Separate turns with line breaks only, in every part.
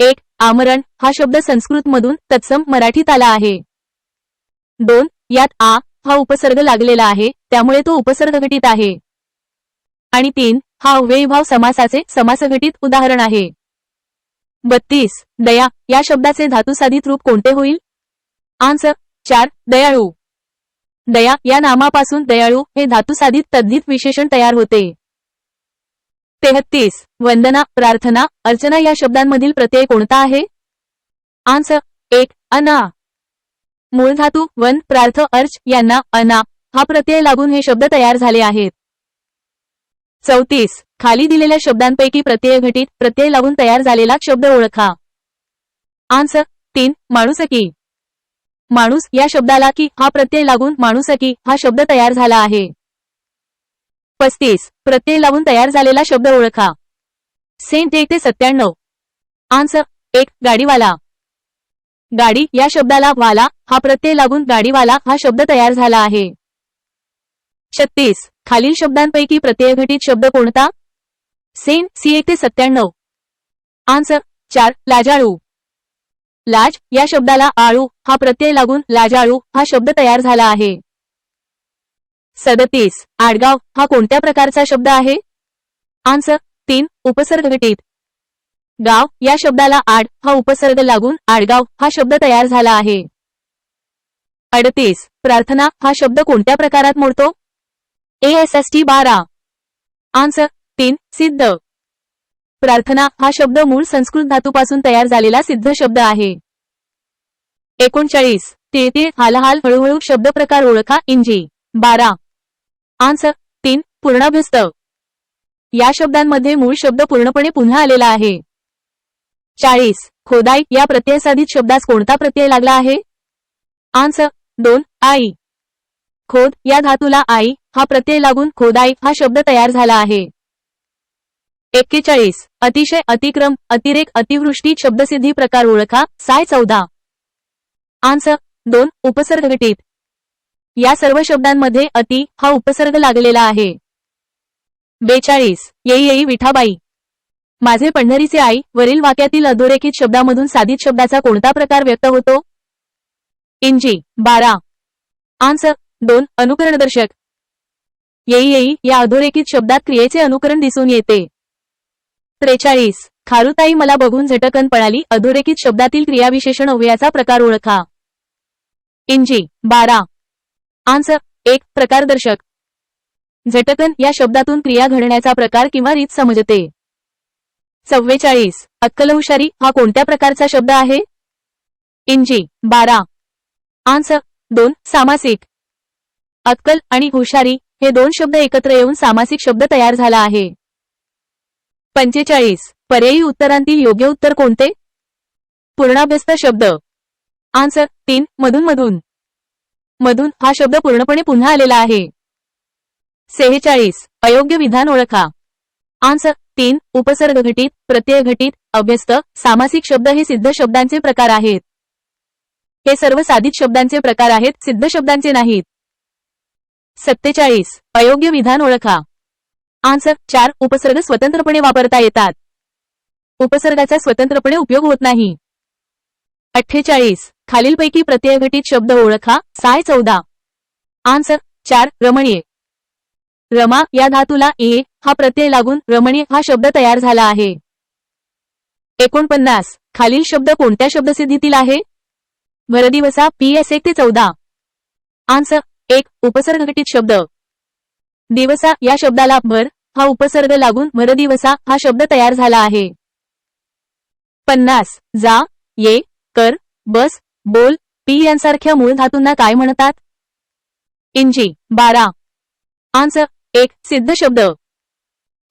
एक आमरण हा शब्द संस्कृत मधून तत्सम मराठीत आला आहे. 2 यात आ हा उपसर्ग लागलेला आहे, त्यामुळे तो उपसर्ग घटित आहे. आणि 3 हा अव्ययीभाव समासाचे समासघटित उदाहरण आहे. 32 दया या शब्दाचे धातुसाधित रूप कोणते होईल? आन्सर 4 दयाळू. दया या नामापासून दयाळू हे धातुसाधित तद्धित विशेषण तयार होते. 33 वंदना प्रार्थना अर्चना या शब्दांमधील प्रत्यय कोणता आहे? आन्सर 1 अना. मूळ धातू वन प्रार्थ अर्च यांना अना हा प्रत्यय लागून हे शब्द तयार झाले आहेत. 34 खाली दिलेल्या शब्दांपैकी प्रत्यय घटित प्रत्यय लागून तयार झालेला शब्द ओळखा. आन्सर 3 माणुसकी. माणूस या शब्दाला की हा प्रत्यय लागून माणुसकी हा शब्द तयार झाला आहे. 35 प्रत्यय लागून तयार झालेला शब्द ओळखा. सेंट 1 ते 97. आन्सर 1 गाडीवाला. गाडी या शब्दाला वाला हा प्रत्यय लागून गाडीवाला हा शब्द तयार झाला आहे. 36 खालील शब्दांपैकी प्रत्यय घटित शब्द कोणता? सेंट C 1 ते 97. आन्सर 4 लाजाळू. लाज या शब्दाला आळू हा प्रत्यय लागून लाजाळू हा शब्द तयार झाला आहे. 37 आडगाव हा कोणत्या प्रकारचा शब्द आहे? आन्सर 3 उपसर्ग घटित. गाव या शब्दाला आड हा उपसर्ग लागून आडगाव हा शब्द तयार झाला आहे. 38 प्रार्थना हा शब्द कोणत्या प्रकारात मोडतो? ASST 12. आन्सर 3 सिद्ध. प्रार्थना हा शब्द मूळ संस्कृत धातूपासून तयार झालेला सिद्ध शब्द आहे. 39 तिळतिळ हालहाल हळूहळू शब्द प्रकार ओळखा. इंजी 12. आन्सर 3 पूर्णाभ्यस्त. या शब्दांमध्ये मूळ शब्द पूर्णपणे पुन्हा आलेला आहे. 40 खोदाई या प्रत्ययसाधित शब्दास कोणता प्रत्यय लागला आहे? आन्सर 2 आई. खोद या धातूला आई हा प्रत्यय लागून खोदाई हा शब्द तयार झाला आहे. 41 अतिशय अतिक्रम अतिरेक अतिवृष्टी शब्दसिद्धी प्रकार ओळखा. साय 14. आन्सर 2 उपसर्ग घटित. या सर्व शब्दांमध्ये अति हा उपसर्ग लागलेला आहे. 42 येई येई विठाबाई. माझे पंढरीचे आई वरील वाक्यातील अधोरेखित शब्दामधून साधित शब्दाचा कोणता प्रकार व्यक्त होतो? इंजी 12. आन्सर 2 अनुकरणदर्शक. येई येई या अधोरेखित शब्दात क्रियेचे अनुकरण दिसून येते. 43 खारुताई मला बघून झटकन पळाली अधोरेखित शब्दातील क्रियाविशेषण अव्ययाचा प्रकार ओळखा. इंजी 12. आन्सर 1 प्रकारदर्शक. झटकन या शब्दातून क्रिया घडण्याचा प्रकार किंवा रीत समजते. 44 अक्कलहुशारी हा कोणत्या प्रकारचा शब्द आहे? इंजी 12. आन्सर 2 सामासिक. अक्कल आणि हुशारी हे दोन शब्द एकत्र येऊन सामासिक शब्द तयार झाला आहे. 45 पर्यायी उत्तरांतील योग्य उत्तर कोणते? पूर्णाभ्यस्त शब्द. आन्सर 3 मधून मधून. मधून हा शब्द पूर्णपणे पुन्हा आलेला आहे. 46 अयोग्य विधान ओळखा. आन्सर 3 उपसर्ग घटित प्रत्यय घटित अभ्यस्त सामासिक शब्द हे सिद्ध शब्दांचे प्रकार आहेत. हे सर्व साधित शब्दांचे प्रकार आहेत, सिद्ध शब्दांचे नाहीत. 47 अयोग्य विधान ओळखा. आन्सर 4 उपसर्ग स्वतंत्रपणे वापरता येतात. उपसर्गाचा स्वतंत्रपणे उपयोग होत नाही. 48 खालीलपैकी प्रत्यय घटित शब्द ओळखा. साय 14. आन्सर 4 रमणीय. रमा या धातूला ए हा प्रत्यय लागून रमणीय हा शब्द तयार झाला आहे. 49 खालील शब्द कोणत्या शब्दसिद्धीतील आहे? भरदिवसा PS 1 ते 14. आन्सर 1 उपसर्ग घटित शब्द. दिवसा या शब्दाला भर हा उपसर्ग लागून भरदिवसा हा शब्द तयार झाला आहे. 50 जा ये कर बस बोल पी यांसारख्या मूळ धातूंना काय म्हणतात? इंजी 12. आन्सर 1 सिद्ध शब्द.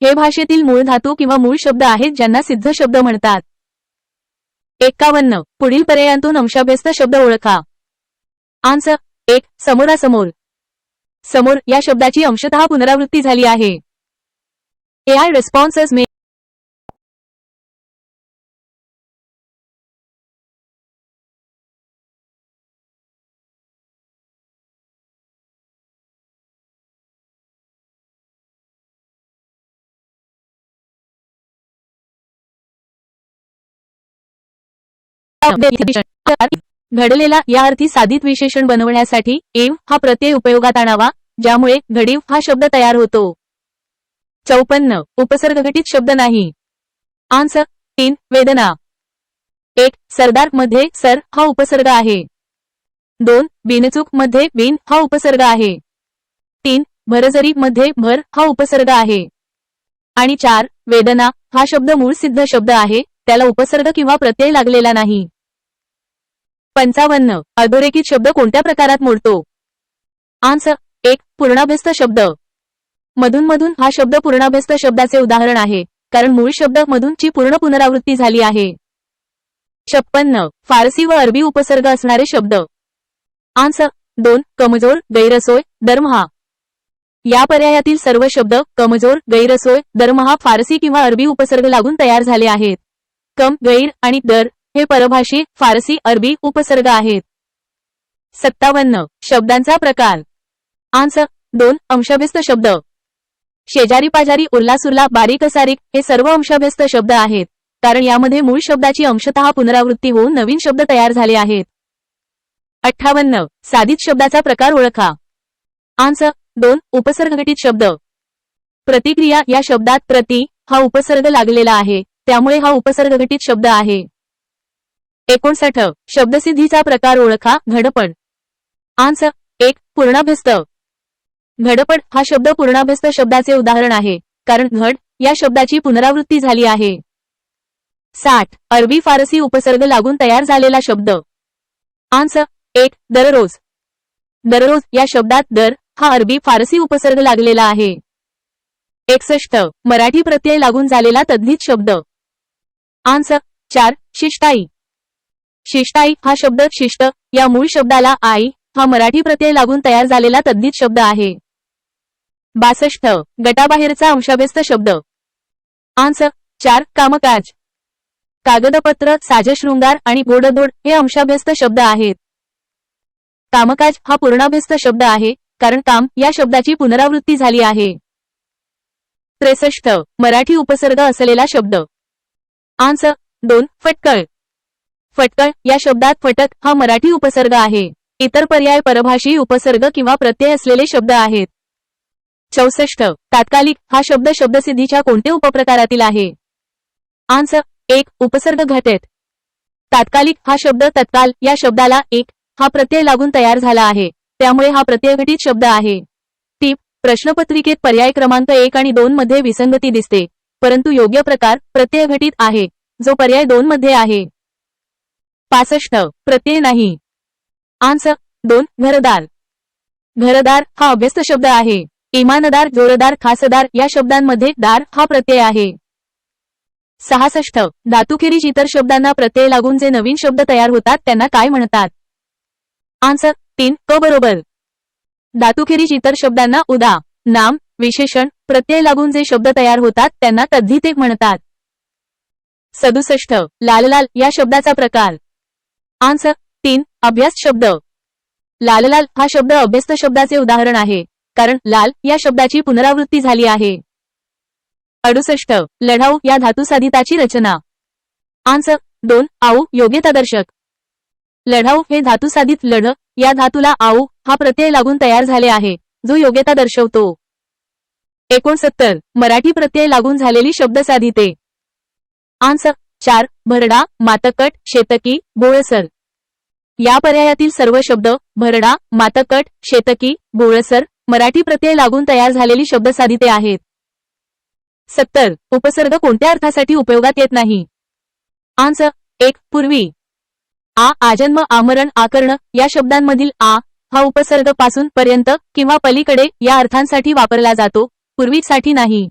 हे भाषेतील मूळ धातू किंवा मूळ शब्द आहेत ज्यांना सिद्ध शब्द म्हणतात. 51 पुढील पर्यायांतून अंशाभ्यस्त शब्द ओळखा. आन्सर 1 समोरासमोर. समोर या शब्दाची अंशतः पुनरावृत्ती झाली आहे. AI responses may घडलेला या अर्थी साधित विशेषण बनवण्यासाठी एव हा प्रत्यय उपयोगात आणावा, ज्यामुळे घडीव हा शब्द तयार होतो. 54 उपसर्गघटित शब्द नाही. आन्सर 3 वेदना. 1 सरदार मध्ये सर हा उपसर्ग आहे. 2 बिनचूक मध्ये बिन हा उपसर्ग आहे. 3 भरजरी मध्ये भर हा उपसर्ग आहे. आणि 4 वेदना हा शब्द मूळ सिद्ध शब्द आहे, त्याला उपसर्ग किंवा प्रत्यय लागलेला नाही. 55 अधोरेखित शब्द कोणत्या प्रकारात मोडतो? आन्सर 1 पूर्णाभ्यस्त शब्द. मधून मधून हा शब्द पूर्णाभ्यस्त शब्दाचे उदाहरण आहे, कारण मूळ शब्द मधूनची पूर्ण पुनरावृत्ती झाली आहे. 56 फारसी व अरबी उपसर्ग असणारे शब्द. आन्सर 2 कमजोर गैरसोय दरमहा. या पर्यायातील सर्व शब्द कमजोर गैरसोय दरमहा फारसी किंवा अरबी उपसर्ग लागून तयार झाले आहेत. कम गैर आणि दर हे परभाषी फारसी अरबी उपसर्ग आहेत. 57 शब्दांचा प्रकार. आन्सर 2 अंशाभ्यस्त शब्द. शेजारी पाजारी उरलासुरला बारीक सारीक हे सर्व अंशाभ्यस्त शब्द आहेत, कारण यामध्ये मूळ शब्दाची अंशतः पुनरावृत्ती होऊन नवीन शब्द तयार झाले आहेत. 58 साधित शब्दाचा प्रकार ओळखा. आन्सर 2 उपसर्गघटित शब्द. प्रतिक्रिया या शब्दात प्रति हा उपसर्ग लागलेला आहे, त्यामुळे हा उपसर्गघटित शब्द आहे. 59 शब्दसिद्धीचा प्रकार ओळखा. घडपड. आन्सर 1 पूर्णाभ्यस्त. घडपड हा शब्द पूर्णाभ्यस्त शब्दाचे उदाहरण आहे, कारण घड या शब्दाची पुनरावृत्ती झाली आहे. 60 अरबी फारसी उपसर्ग लागून तयार झालेला शब्द. आन्सर 1 दररोज. दररोज या शब्दात दर हा अरबी फारसी उपसर्ग लागलेला आहे. 61 मराठी प्रत्यय लागून झालेला तद्धित शब्द. आन्सर 4 शिष्टाई. शिष्टाई हा शब्द शिष्ट या मूळ शब्दाला आई हा मराठी प्रत्यय लागून तयार झालेला तद्धित शब्द आहे. 62 गटाबाहेरचा अंशाभ्यस्त शब्द. आन्सर 4 कामकाज. कागदपत्र साजशृंगार आणि गोडधोड हे अंशाभ्यस्त शब्द आहेत. कामकाज हा पूर्णाभ्यस्त शब्द आहे, कारण काम या शब्दाची पुनरावृत्ती झाली आहे. 63 मराठी उपसर्ग असलेला शब्द. आन्सर 2 फटकळ. फटकळ या शब्दात फटक हा मराठी उपसर्ग आहे. इतर पर्याय परभाषी उपसर्ग किंवा प्रत्यय असलेले शब्द आहेत. 64 तात्कालिक हा शब्द शब्दसिद्धीच्या कोणत्या उपप्रकारातील आहे? आन्सर 1 उपसर्ग घटेत. तात्कालिक हा शब्द तत्काल या शब्दाला 1 हा प्रत्यय लागून तयार झाला आहे, त्यामुळे हा प्रत्ययघटित शब्द आहे. टीप प्रश्नपत्रिकेत पर्याय क्रमांक 1 आणि 2 मध्ये विसंगती दिसते, परंतु योग्य प्रकार प्रत्ययघटित आहे, जो पर्याय 2 मध्ये आहे. 65 प्रत्यय नाही. आन्सर 2 घरदार. घरदार हा अभ्यस्त शब्द आहे. इमानदार जोरदार खासदार या शब्दांमध्ये दार हा प्रत्यय आहे. 66 धातुखेरीज इतर शब्दांना प्रत्यय लागून जे नवीन शब्द तयार होतात त्यांना काय म्हणतात? आन्सर 3 क बरोबर. धातुखेरीज इतर शब्दांना उदा नाम विशेषण प्रत्यय लागून जे शब्द तयार होतात त्यांना तद्धित म्हणतात. 67 लाललाल या शब्दाचा प्रकार. आन्सर 3 अभ्यास शब्द. लाललाल हा शब्द अभ्यस्त शब्दाचे उदाहरण आहे, कारण लाल या शब्दाची पुनरावृत्ती झाली आहे. 68 लढाऊ या धातुसाधिताची रचना. आन्सर 2 आऊ योग्यतादर्शक. लढाऊ हे धातुसाधित लढ या धातूला आऊ हा प्रत्यय लागून तयार झाले आहे, जो योग्यता दर्शवतो. 69 मराठी प्रत्यय लागून झालेली शब्दसाधिते. आन्सर 4 भरडा मातकट शेतकी बोळसर. या पर्यायातील सर्व शब्द भरडा मातकट शेतकी बोळसर मराठी प्रत्यय लागून तयार झालेली शब्दसाधिते आहेत. 70 उपसर्ग कोणत्या अर्थासाठी उपयोगात येत नाही? आन्सर 1 पूर्वी. आजन्म आमरण आकर्ण या शब्दांमधील आ हा उपसर्ग पासून पर्यंत किंवा पलीकडे या अर्थांसाठी वापरला जातो, पूर्वीसाठी नाही.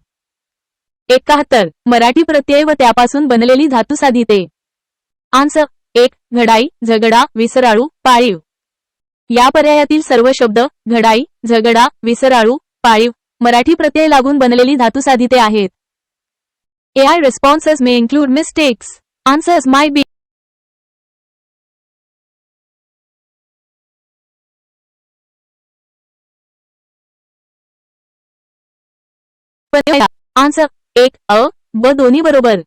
71 मराठी प्रत्यय व त्यापासून बनलेली धातुसाधिते. आन्सर 1 घडाई झगडा विसराळू पाळीव. या पर्यायातील सर्व शब्द घडाई झगडा विसराळू पाळीव मराठी प्रत्यय लागून बनलेली धातुसाधिते आहेत. AI responses may include mistakes. Answers might be answer 1 ब दोन्ही बरोबर.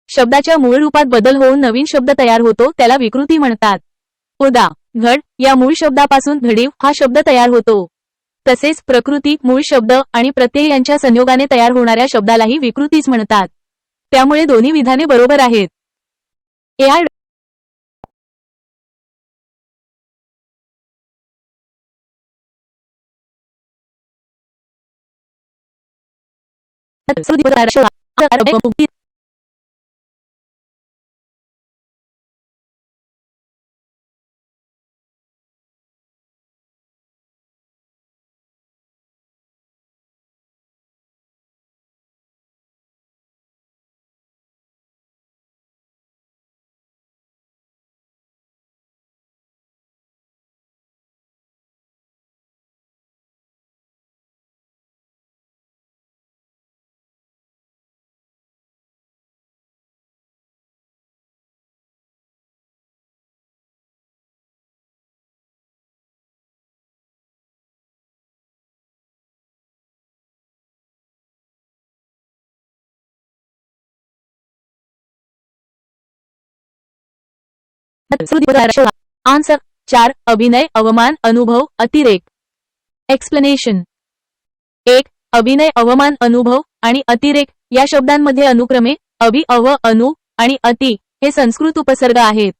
शब्दाच्या मूळ रूपात बदल होऊन नवीन शब्द तयार होतो त्याला विकृती म्हणतात. उदा. घड या मूळ शब्दापासून घडीव हा शब्द तयार होतो. तसेच प्रकृती, मूळ शब्द आणि प्रत्यय यांच्या संयोगाने तयार होणाऱ्या शब्दालाही विकृतीच म्हणतात. त्यामुळे दोन्ही विधाने बरोबर आहेत. AI answer 4. अभिनय, अवमान, अनुभव, अतिरेक. एक्सप्लेनेशन. 1. अभिनय, अवमान, अनुभव आणि अतिरेक या शब्दांमध्ये अनुक्रमे अभि, अव, अनु आणि अति हे संस्कृत उपसर्ग आहेत.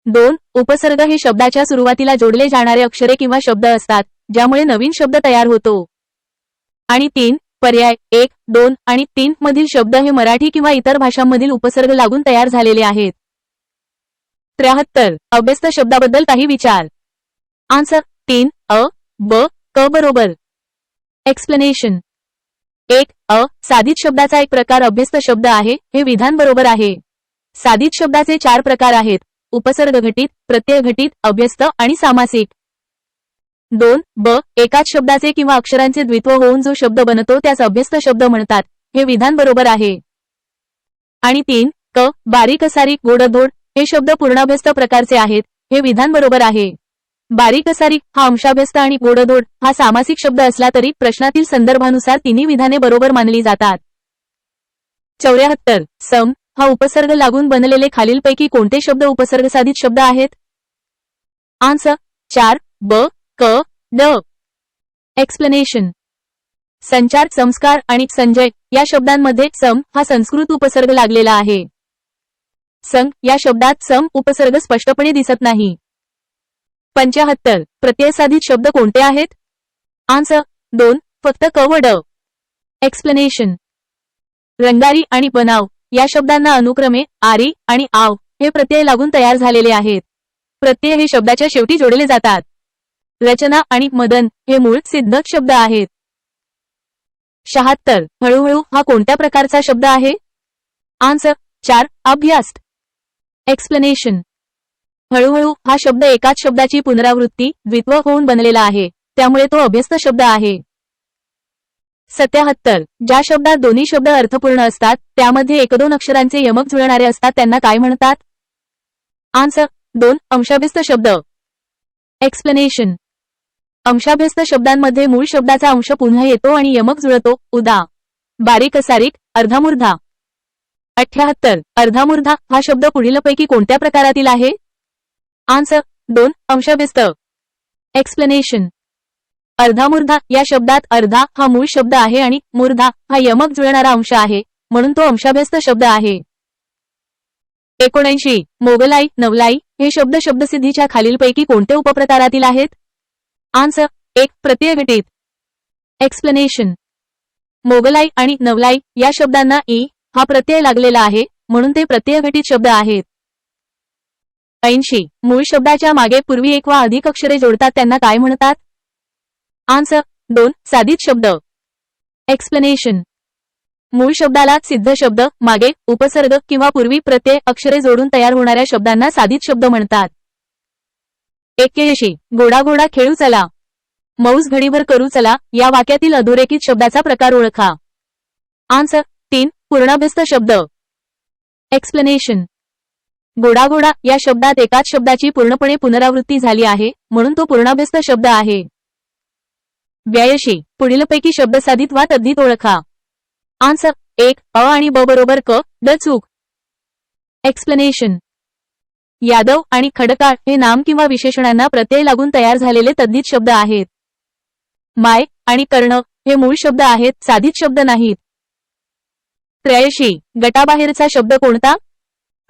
2. उपसर्ग हे शब्दाच्या सुरुवातीला जोडले जाणारे अक्षरे किंवा शब्द असतात ज्यामुळे नवीन शब्द तयार होतो. आणि 3. पर्याय 1, 2 आणि 3 मधील शब्द हे मराठी किंवा इतर भाषांमधील उपसर्ग लागून तयार झालेले आहेत. 73. अभ्यस्त शब्दाबद्दल काही विचार. आन्सर 3. अ, ब, क बरोबर. एक्सप्लेनेशन. 1. साधित शब्दाचा एक प्रकार अभ्यस्त शब्द आहे हे विधान बरोबर आहे. साधित शब्दाचे 4 प्रकार आहेत: उपसर्ग घटित, प्रत्यय घटित, अभ्यस्त आणि सामासिक. 2. ब. एकाच शब्दाचे किंवा अक्षरांचे द्वित्व होऊन जो शब्द बनतो त्यास अभ्यस्त शब्द म्हणतात हे विधान बरोबर आहे. आणि 3. क. बारीक, असारिक, गोडधोड हे शब्द पूर्णाभ्यस्त प्रकारचे आहेत हे विधान बरोबर आहे. बारीक, असारिक हा अंशाभ्यस्त आणि गोडधोड हा सामासिक शब्द असला तरी प्रश्नातील संदर्भानुसार तिन्ही विधाने बरोबर मानली जातात. 74. सम हा उपसर्ग लागून बनलेले खालीलपैकी कोणते शब्द उपसर्ग साधित शब्द आहेत? आन्सर 4. ब, क, ड. एक्सप्लेनेशन. संचार, संस्कार आणि संजय या शब्दांमध्ये सम हा संस्कृत उपसर्ग लागलेला आहे. संग या शब्दात सम उपसर्ग स्पष्टपणे दिसत नाही. 75. प्रत्ययसाधित शब्द कोणते आहेत? आन्सर 2. फक्त क व ड. एक्सप्लेनेशन. रंगारी आणि बनाव या शब्दांना अनुक्रमे आरी आणि आव हे प्रत्यय लागून तयार झालेले आहेत. प्रत्यय हे शब्दाच्या शेवटी जोडले जातात. रचना आणि मदन हे मूळ सिद्ध शब्द आहेत. 76. हळूहळू हा कोणत्या प्रकारचा शब्द आहे? आन्सर 4. अभ्यास. एक्सप्लेनेशन. हळूहळू हा शब्द एकाच शब्दाची पुनरावृत्ती, द्वित्व होऊन बनलेला आहे त्यामुळे तो अभ्यस्त शब्द आहे. 77. ज्या शब्दात दोन्ही शब्द अर्थपूर्ण असतात त्यामध्ये 1-2 अक्षरांचे यमक जुळणारे असतात त्यांना काय म्हणतात? आन्सर 2. अंशाभ्यस्त शब्द. एक्सप्लेनेशन. अंशाभ्यस्त शब्दांमध्ये मूळ शब्दाचा अंश पुन्हा येतो आणि यमक जुळतो. उदा. बारीक, असारिक, अर्धामूर्धा. 78. अर्धामूर्धा हा शब्द पुढीलपैकी कोणत्या प्रकारातील आहे? आन्सर 2. अंशाभ्यस्त. एक्सप्लेनेशन. अर्धामूर्धा या शब्दात अर्धा हा मूळ शब्द आहे आणि मूर्धा हा यमक जुळणारा अंश आहे म्हणून तो अंशाभ्यस्त शब्द आहे. 79. मोगलाई, नवलाई हे शब्द शब्दसिद्धीच्या खालीलपैकी कोणते उपप्रकारातील आहेत? आन्सर 1. प्रत्यय घटित. एक्सप्लेनेशन. मोगलाई आणि नवलाई या शब्दांना ई हा प्रत्यय लागलेला आहे म्हणून ते प्रत्यय घटित शब्द आहेत. 80. मूळ शब्दाच्या मागे पूर्वी एक वा अधिक अक्षरे जोडतात त्यांना काय म्हणतात? आन्सर 2. साधित शब्द. एक्सप्लेनेशन. मूळ शब्दाला सिद्ध शब्द, मागे उपसर्ग किंवा पूर्वी प्रत्यय अक्षरे जोडून तयार होणाऱ्या शब्दांना साधित शब्द म्हणतात. 81. घोडा घोडा खेळू चला, मौज घडीभर करू चला या वाक्यातील अधोरेखित शब्दाचा प्रकार ओळखा. आन्सर 3. पूर्णाभ्यस्त शब्द. एक्सप्लेनेशन. घोडा घोडा या शब्दात एकाच शब्दाची पूर्णपणे पुनरावृत्ती झाली आहे म्हणून तो पूर्णाभ्यस्त शब्द आहे. 82. पुढीलपैकी शब्द साधित वा तद्धित ओळखा. आन्सर 1. अ आणि ब बरोबर क, ड चूक. एक्सप्लेनेशन. यादव आणि खडकाळ हे नाम किंवा विशेषणांना प्रत्यय लागून तयार झालेले तद्धित शब्द आहेत. माय आणि कर्ण हे मूळ शब्द आहेत, साधित शब्द नाहीत. 83 गटाबाहेरचा शब्द कोणता?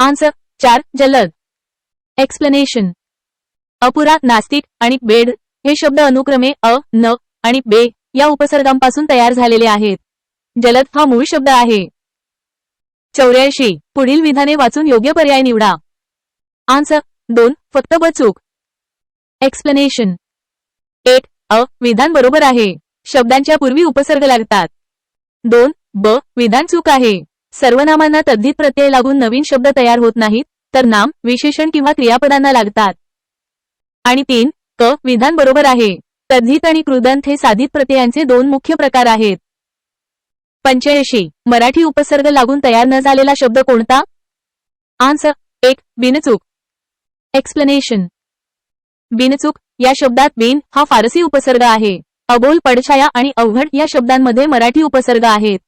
आन्सर 4 जलद. एक्सप्लेनेशन. अपुरा, नास्तिक आणि बेड हे शब्द अनुक्रमे अ, न आणि बे या उपसर्गांपासून तयार झालेले आहेत. जलद हा मूळ शब्द आहे. 84 पुढील विधाने वाचून योग्य पर्याय निवडा. आन्सर 2 फक्त ब चूक. एक्सप्लेनेशन. 1 अ विधान बरोबर आहे. शब्दांच्या पूर्वी उपसर्ग लागतात. 2 ब विधान चूक आहे. सर्वनामांना तद्धित प्रत्यय लागून नवीन शब्द तयार होत नाहीत, तर नाम, विशेषण किंवा क्रियापदांना लागतात. आणि 3 क विधान बरोबर आहे. तद्धित आणि कृदंत हे साधित प्रत्ययांचे 2 मुख्य प्रकार आहेत. 85 मराठी उपसर्ग लागून तयार न झालेला शब्द कोणता? आन्सर 1 बिनचूक. एक्सप्लेनेशन. बिनचूक या शब्दात बिन हा फारसी उपसर्ग आहे. अबोल, पडछाया आणि अवघड या शब्दांमध्ये मराठी उपसर्ग आहेत.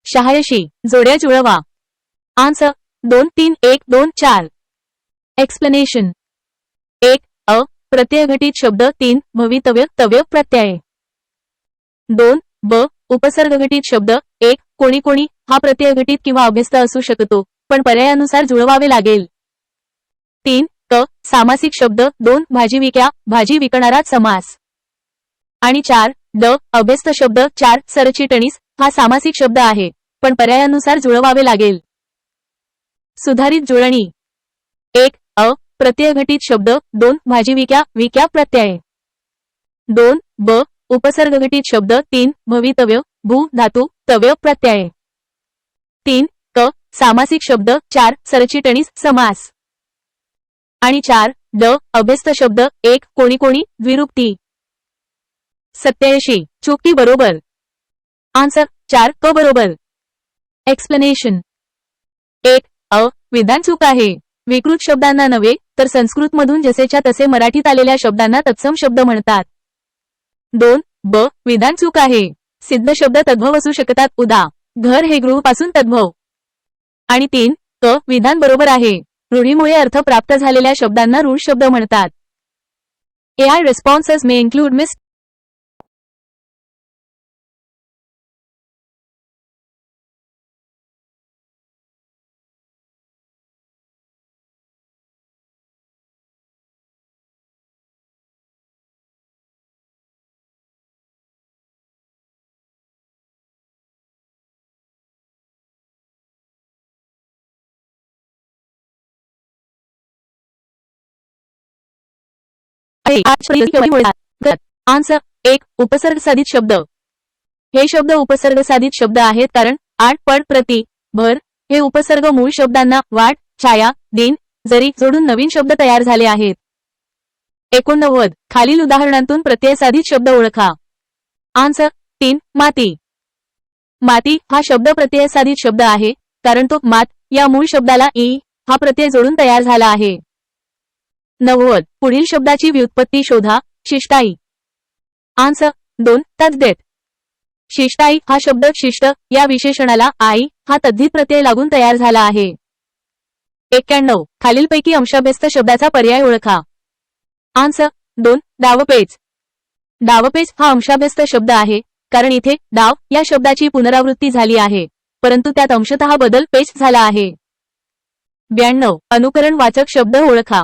86 जोड्या जुळवा. आन्सर 2 3 1 2 4. एक्सप्लेनेशन. 1 अ प्रत्ययघटित शब्द. 3 भवितव्य तव्य प्रत्यय. 2 ब उपसर्गघटित शब्द. 1 कोणी कोणी हा प्रत्ययघटित किंवा अभ्यस्त असू शकतो, पण पर्यायानुसार जुळवावे लागेल. 3 क सामासिक शब्द. 2 भाजी विक्या भाजी विकणारा समास. आणि 4 ड अभ्यस्त शब्द. 4 सरचिटणीस हा सामासिक शब्द आहे, पण पर्यायानुसार जुळवावे लागेल. सुधारित जुळणी. 1 अ प्रत्ययघटित शब्द. 2 भाजी विक्या विक्या प्रत्यय. 2 ब उपसर्गघटित शब्द. 3 भवितव्य भू धातू तव्य प्रत्यय. 3 क सामासिक शब्द. 4 सरचिटणीस समास. आणि 4 ड अभ्यस्त शब्द. 1 कोणी कोणी द्विरुक्ती. 87 चूक बरोबर. आन्सर 4 क बरोबर. एक्सप्लेनेशन. 1 अ विधान चूक आहे. विकृत शब्दांना नव्हे, तर संस्कृतमधून जसेच्या तसे मराठीत आलेल्या शब्दांना तत्सम शब्द म्हणतात. 2 ब विधान चूक आहे. सिद्ध शब्द तद्भव असू शकतात, उदा घर हे गृहपासून तद्भव. आणि 3 क विधान बरोबर आहे. रूढीमुळे अर्थ प्राप्त झालेल्या शब्दांना रूढ शब्द म्हणतात. AI responses may include mis answer 1 उपसर्ग साधित शब्द. हे शब्द उपसर्ग साधित शब्द आहेत कारण आठ, पड, प्रति, भर हे उपसर्ग मूळ शब्दांना वाट, छाया, दिन, जरी जोडून नवीन शब्द तयार झाले आहेत. 89 खालील उदाहरणांतून प्रत्यय साधित शब्द ओळखा. आन्सर 3 माती. माती हा शब्द प्रत्यय साधित शब्द आहे, कारण तो मात या मूळ शब्दाला ई हा प्रत्यय जोडून तयार झाला आहे. 90 पुढील शब्दाची व्युत्पत्ती शोधा. शिष्टाई. आन्सर 2 तद्धित. शिष्टाई हा शब्द शिष्ट या विशेषणाला आई हा तद्धित प्रत्यय लागून तयार झाला आहे. 91 खालीलपैकी अंशाभ्यस्त शब्दाचा पर्याय ओळखा. आन्सर 2 डावपेच. डावपेच हा अंशाभ्यस्त शब्द आहे, कारण इथे डाव या शब्दाची पुनरावृत्ती झाली आहे, परंतु त्यात अंशतः बदल पेच झाला आहे. 92 अनुकरण वाचक शब्द ओळखा.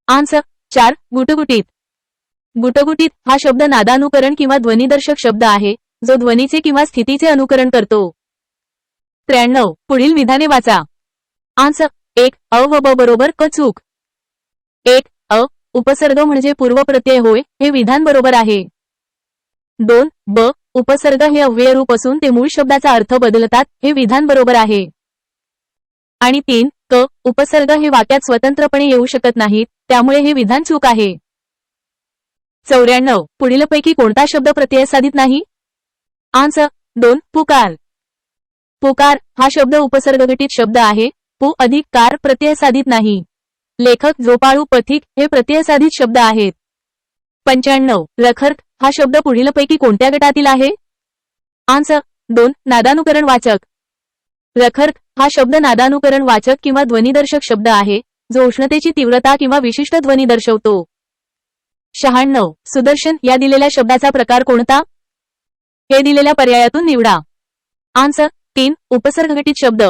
आन्सर 4 गुटगुटीत. गुटगुटीत हा शब्द नादानुकरण किंवा ध्वनिदर्शक शब्द आहे, जो ध्वनीचे किंवा स्थितीचे अनुकरण करतो. 93 पुढील विधाने वाचा. आन्सर 1 अ व ब बरोबर क चूक. 1 अ उपसर्ग म्हणजे पूर्वप्रत्यय होय, हे विधान बरोबर आहे. 2 ब उपसर्ग हे अव्ययरूप असून ते मूळ शब्दाचा अर्थ बदलतात, हे विधान बरोबर आहे. आणि 3 क उपसर्ग हे वाक्यात स्वतंत्रपणे येऊ शकत नाहीत, त्यामुळे हे विधान चूक आहे. 94 पुढीलपैकी कोणता शब्द प्रत्यय साधित नाही? आन्सर 2 पुकार. पुकार हा शब्द उपसर्गघटित शब्द आहे. पु अधिक कार प्रत्यय साधित नाही. लेखक, झोपाळू, पथिक हे प्रत्यय साधित शब्द आहेत. 95 रखर्क हा शब्द पुढीलपैकी कोणत्या गटातील आहे? आन्सर 2 नादानुकरण वाचक. रखरख हा शब्द नादानुकरण वाचक किंवा ध्वनिदर्शक शब्द आहे, जो उष्णतेची तीव्रता किंवा विशिष्ट ध्वनी दर्शवतो. 96. सुदर्शन या दिलेल्या शब्दाचा प्रकार कोणता? हे दिलेल्या पर्यायातून निवडा. आन्सर 3. उपसर्गघटित शब्द.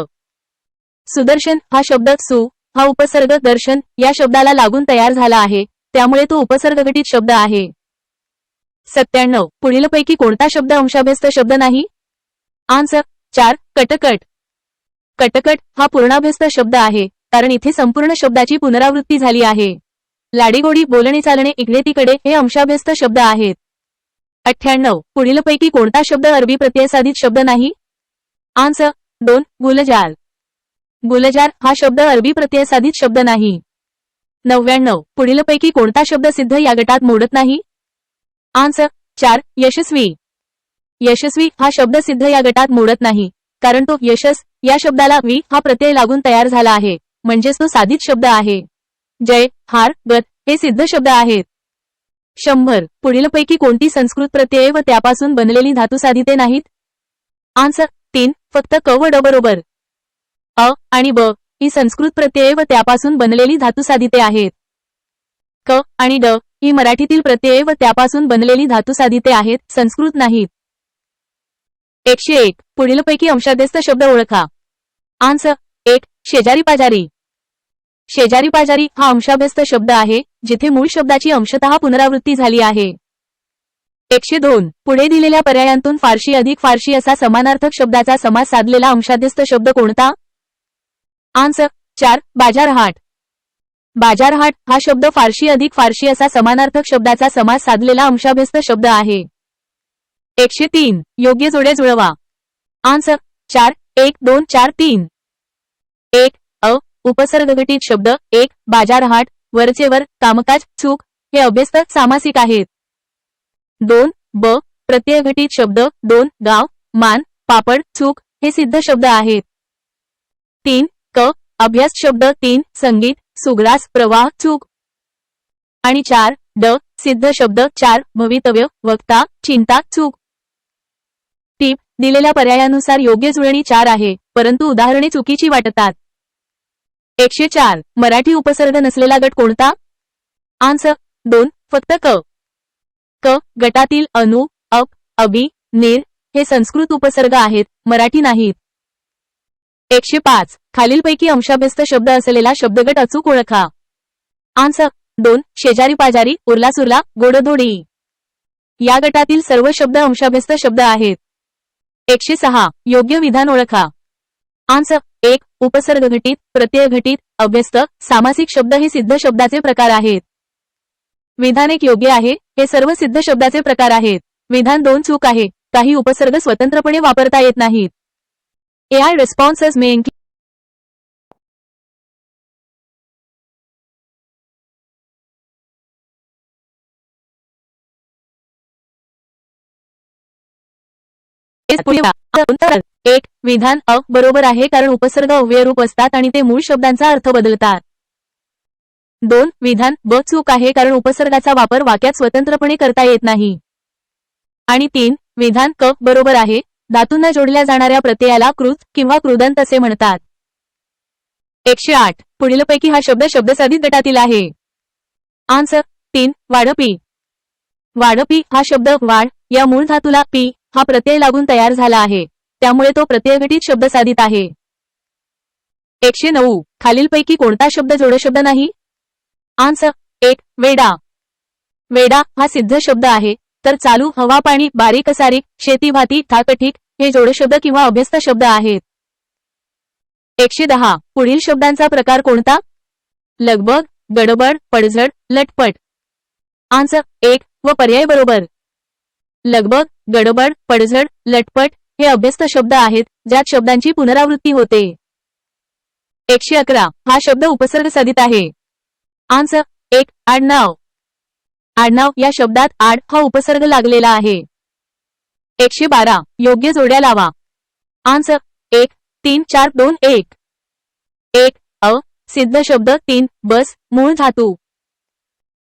सुदर्शन हा शब्द सु हा उपसर्ग दर्शन या शब्दाला लागून तयार झाला आहे, त्यामुळे तो उपसर्गघटित शब्द आहे. 97. पुढीलपैकी कोणता शब्द अंशाभ्यस्त शब्द नाही? आन्सर 4. कटकट. कटकट हा पूर्णाभ्यस्त शब्द आहे, कारण इथे संपूर्ण शब्दाची पुनरावृत्ती झाली आहे. लाडीगोडी बोलणे चालणे इकडे तिकडे हे अंशाभ्यस्त शब्द आहेत. 98. पुढीलपैकी कोणता शब्द अरबी प्रत्ययसाधित शब्द नाही? आन्सर 2. गुलजार. गुलजार हा शब्द अरबी प्रत्ययसाधित शब्द नाही. 99. पुढीलपैकी कोणता शब्द सिद्ध या गटात मोडत नाही? आन्सर 4. यशस्वी. यशस्वी हा शब्द सिद्ध या गटात मोडत नाही, कारण तो यशस या शब्दाला वी हा प्रत्यय लागून तयार झाला आहे, म्हणजेच तो साधित शब्द आहे. जय, हार, गत हे सिद्ध शब्द आहेत. 100. पुढीलपैकी कोणती संस्कृत प्रत्यये व त्यापासून बनलेली धातुसाधिते नाहीत? आन्सर 3. फक्त क व ड बरोबर. अ आणि ब ही संस्कृत प्रत्यये व त्यापासून बनलेली धातुसाधिते आहेत. क आणि ड ही मराठीतील प्रत्यये व त्यापासून बनलेली धातुसाधिते आहेत, संस्कृत नाहीत. 101. पुढीलपैकी अंशाभ्यस्त शब्द ओळखा. आन्सर 1. शेजारी पाजारी. शेजारी पाजारी हा अंशाभ्यस्त शब्द आहे, जिथे मूळ शब्दाची अंशतः पुनरावृत्ती झाली आहे. 102. पुढे दिलेल्या पर्यायांतून फारशी अधिक फारशी असा समानार्थक शब्दाचा समास साधलेला अंशाध्यस्त शब्द कोणता? आन्सर 4. बाजारहाट. बाजारहाट हा शब्द फारशी अधिक फारशी असा समानार्थक शब्दाचा समास साधलेला अंशाभ्यस्त शब्द आहे. 103. योग्य जोड्या जुळवा. आन्सर 4. 1 2 4 3. 1. अ उपसर्गघटित शब्द. 1. बाजारहाट वरचेवर कामकाज चूक हे अभ्यस्त सामासिक आहेत. 2. ब प्रत्ययघटित शब्द. 2. गाव मान पापड चूक हे सिद्ध शब्द आहेत. 3. क अभ्यास शब्द. 3. संगीत सुग्रास प्रवाह चूक. आणि 4. ड सिद्ध शब्द. 4. भवितव्य वक्ता चिंता चूक. टीप दिलेल्या पर्यायानुसार योग्य जुळणी 4 आहे, परंतु उदाहरणे चुकीची वाटतात. 104. मराठी उपसर्ग नसलेला गट कोणता? आन्सर 2. फक्त क. क गटातील अनु अप अभि निर हे संस्कृत उपसर्ग आहेत, मराठी नाहीत. 105. खालीलपैकी अंशाभ्यस्त शब्द असलेला शब्दगट अचूक ओळखा. आन्सर 2. शेजारी पाजारी उरला सुरला गोडधोडी. या गटातील सर्व शब्द अंशाभ्यस्त शब्द आहेत. 106. योग्य विधान ओळखा. आन्सर 1. उपसर्गघटित प्रत्ययघटित अभ्यस्त सामासिक शब्द हे सिद्ध शब्दाचे प्रकार आहेत. विधान 1 योग्य आहे, हे सर्व सिद्ध शब्दाचे प्रकार आहेत. विधान 2 चूक आहे, काही उपसर्ग स्वतंत्रपणे वापरता येत नाहीत. AI responses may include एक विधान अ बरोबर आहे, कारण उपसर्ग अव्ययरूप असतात आणि ते मूळ शब्दांचा अर्थ बदलतात. 2. विधान ब चूक आहे, कारण उपसर्गाचा वापर वाक्यात स्वतंत्रपणे करता येत नाही. आणि 3. विधान क बरोबर आहे, धातूंना जोडल्या जाणाऱ्या प्रत्ययाला कृत किंवा कृदंत असे म्हणतात. 108. पुढीलपैकी हा शब्द शब्दसाधित गटातील आहे. आन्सर 3. वाढपी. वाढपी हा शब्द वाढ या मूळ धातूला पी हा प्रत्यय लागून तयार झाला आहे, त्यामुळे तो प्रत्ययघटित शब्द साधित आहे. 109. खालीलपैकी कोणता शब्द जोडशब्द नाही? आन्सर 1. वेडा. वेडा हा सिद्ध शब्द आहे, तर चालू हवा पाणी बारीक सारीक शेती भाती ठाकठीक हे जोडशब्द किंवा अभ्यस्त शब्द आहेत. 110. पुढील शब्दांचा प्रकार कोणता? लगबग गडबड पडझड लटपट. आन्सर 1 व पर्याय बरोबर. लगबग गडबड पडझड लटपट हे अभ्यस्त शब्द आहेत, ज्यात शब्दांची पुनरावृत्ती होते. 111. हा शब्द उपसर्ग साधित आहे. आन्सर 1. आडनाव. आडनाव या शब्दात आड हा उपसर्ग लागलेला आहे. 112. योग्य जोड्या लावा. आन्सर 1. 3 4 2 1. 1. अ सिद्ध शब्द. 3. बस मूळ धातू.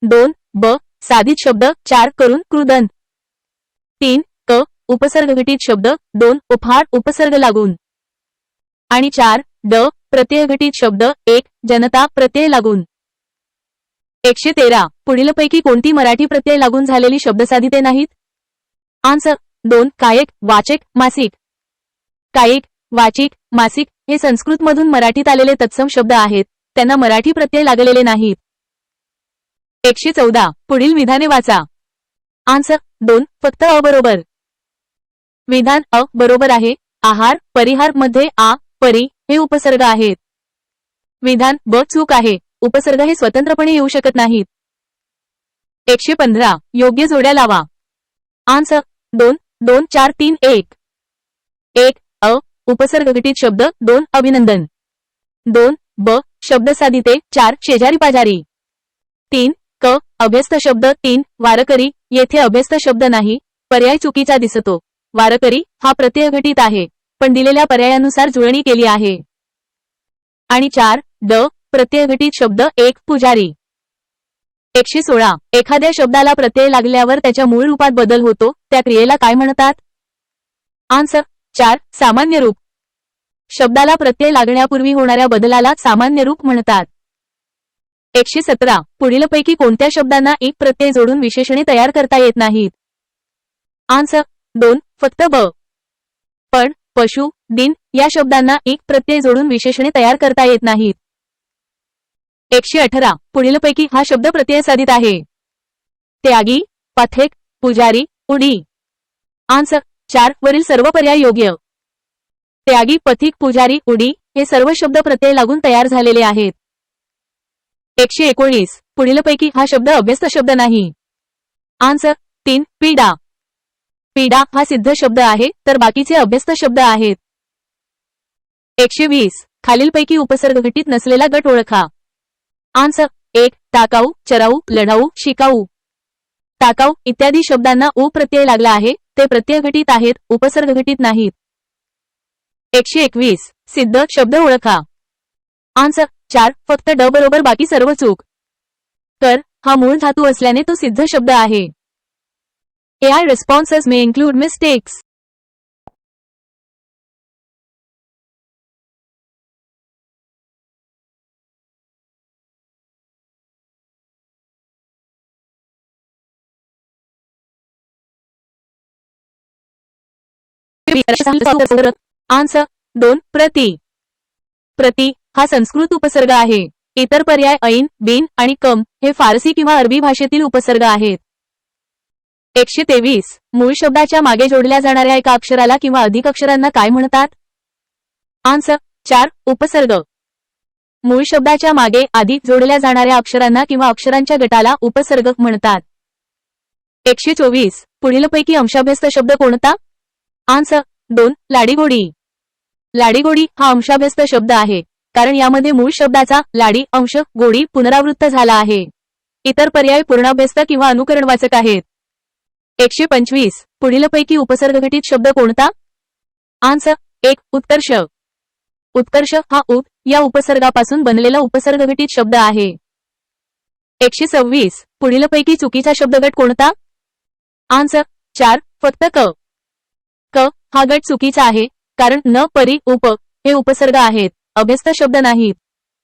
2. ब साधित शब्द. 4 करून कृदंत. 3. क उपसर्गघटित शब्द. 2. उपहार उपसर्ग लागून. आणि 4 ड प्रत्ययघटित शब्द 1 जनता प्रत्यय लागून 113 पुढीलपैकी कोणती मराठी प्रत्यय लागून झालेली शब्दसाधिते नाहीत? आन्सर 2 कायक वाचक मासिक. कायिक वाचिक मासिक हे संस्कृतमधून मराठीत आलेले तत्सम शब्द आहेत, त्यांना मराठी प्रत्यय लागलेले नाहीत. 114 पुढील विधाने वाचा. आन्सर 2 फक्त अ बरोबर. विधान अ बरोबर आहे. आहार परिहार मध्ये आ परी हे उपसर्ग आहेत. विधान ब चूक आहे. उपसर्ग हे स्वतंत्रपणे येऊ शकत नाहीत. 115 योग्य जोड्या लावा. आन्सर 2 2 4 3 1 1 अ उपसर्गघटित शब्द 2 अभिनंदन. 2 ब शब्दसाधिते 4 शेजारी पाजारी. 3 क अभ्यस्त शब्द 3 वारकरी येथे अभ्यस्त शब्द नाही, पर्याय चुकीचा दिसतो. वारकरी हा प्रत्ययघटित आहे, पण दिलेल्या पर्यायानुसार जुळणी केली आहे. आणि 4 ड प्रत्ययघटित शब्द 1 पुजारी. 116 एखाद्या शब्दाला प्रत्यय लागल्यावर त्याच्या मूळ रूपात बदल होतो, त्या क्रियेला काय म्हणतात? आन्सर 4 सामान्य रूप. शब्दाला प्रत्यय लागण्यापूर्वी होणाऱ्या बदलाला सामान्य रूप म्हणतात. 117 पुढीलपैकी कोणत्या शब्दांना एक प्रत्यय जोडून विशेषणे तयार करता येत नाहीत? आन्सर 2 फक्त ब. पण पशु दिन या शब्दांना एक प्रत्यय जोडून विशेषणे तयार करता येत नाहीत. 118 पुढीलपैकी हा शब्द प्रत्ययसाधित आहे. त्यागी पथिक पुजारी उडी. आन्सर 4 वरील सर्व पर्याय योग्य. त्यागी पथिक पुजारी उडी हे सर्व शब्द प्रत्यय लागून तयार झालेले आहेत. 119 पुढीलपैकी हा शब्द अभ्यस्त शब्द नाही. आन्सर 3 पीडा. पीडा हा सिद्ध शब्द आहे, तर बाकीचे अभ्यस्त शब्द आहेत. 120 खालीलपैकी उपसर्गघटित नसलेला गट ओळखा. आन्सर 1 टाकाऊ चराऊ लढाऊ शिकाऊ. टाकाऊ इत्यादी शब्दांना उ प्रत्यय लागला आहे, ते प्रत्ययघटित आहेत, उपसर्गघटित नाहीत. 121 सिद्ध शब्द ओळखा. आन्सर 4 फक्त ड बरोबर बाकी सर्व चूक. कर हा मूळ धातू असल्याने तो सिद्ध शब्द आहे. AI responses may include mistakes. Answer 2 प्रति. प्रति हा संस्कृत उपसर्ग आहे. इतर पर्याय ऐन बिन आणि कम हे फारसी किंवा अरबी भाषेतील उपसर्ग आहेत. 123 मूळ शब्दाच्या मागे जोडल्या जाणाऱ्या एका अक्षराला किंवा अधिक अक्षरांना काय म्हणतात? आन्सर 4 उपसर्ग. मूळ शब्दाच्या मागे आधी जोडल्या जाणाऱ्या अक्षरांना किंवा अक्षरांच्या गटाला उपसर्ग म्हणतात. 124 पुढीलपैकी अंशाभ्यस्त शब्द कोणता? आन्सर 2 लाडीगोडी. लाडीगोडी हा अंशाभ्यस्त शब्द आहे, कारण यामध्ये मूळ शब्दाचा लाडी अंश गोडी पुनरावृत्त झाला आहे. इतर पर्याय पूर्णाभ्यस्त किंवा अनुकरणवाचक आहेत. 125 पुढीलपैकी उपसर्गघटित शब्द कोणता? आन्सर 1 उत्कर्ष. उत्कर्ष हा उप या उपसर्गापासून बनलेला उपसर्गघटित शब्द आहे. 126 पुढीलपैकी चुकीचा शब्दगट कोणता? आन्सर 4 फक्त क. क हा गट चुकीचा आहे, कारण न परी उप हे उपसर्ग आहेत, अभ्यस्त शब्द नाहीत.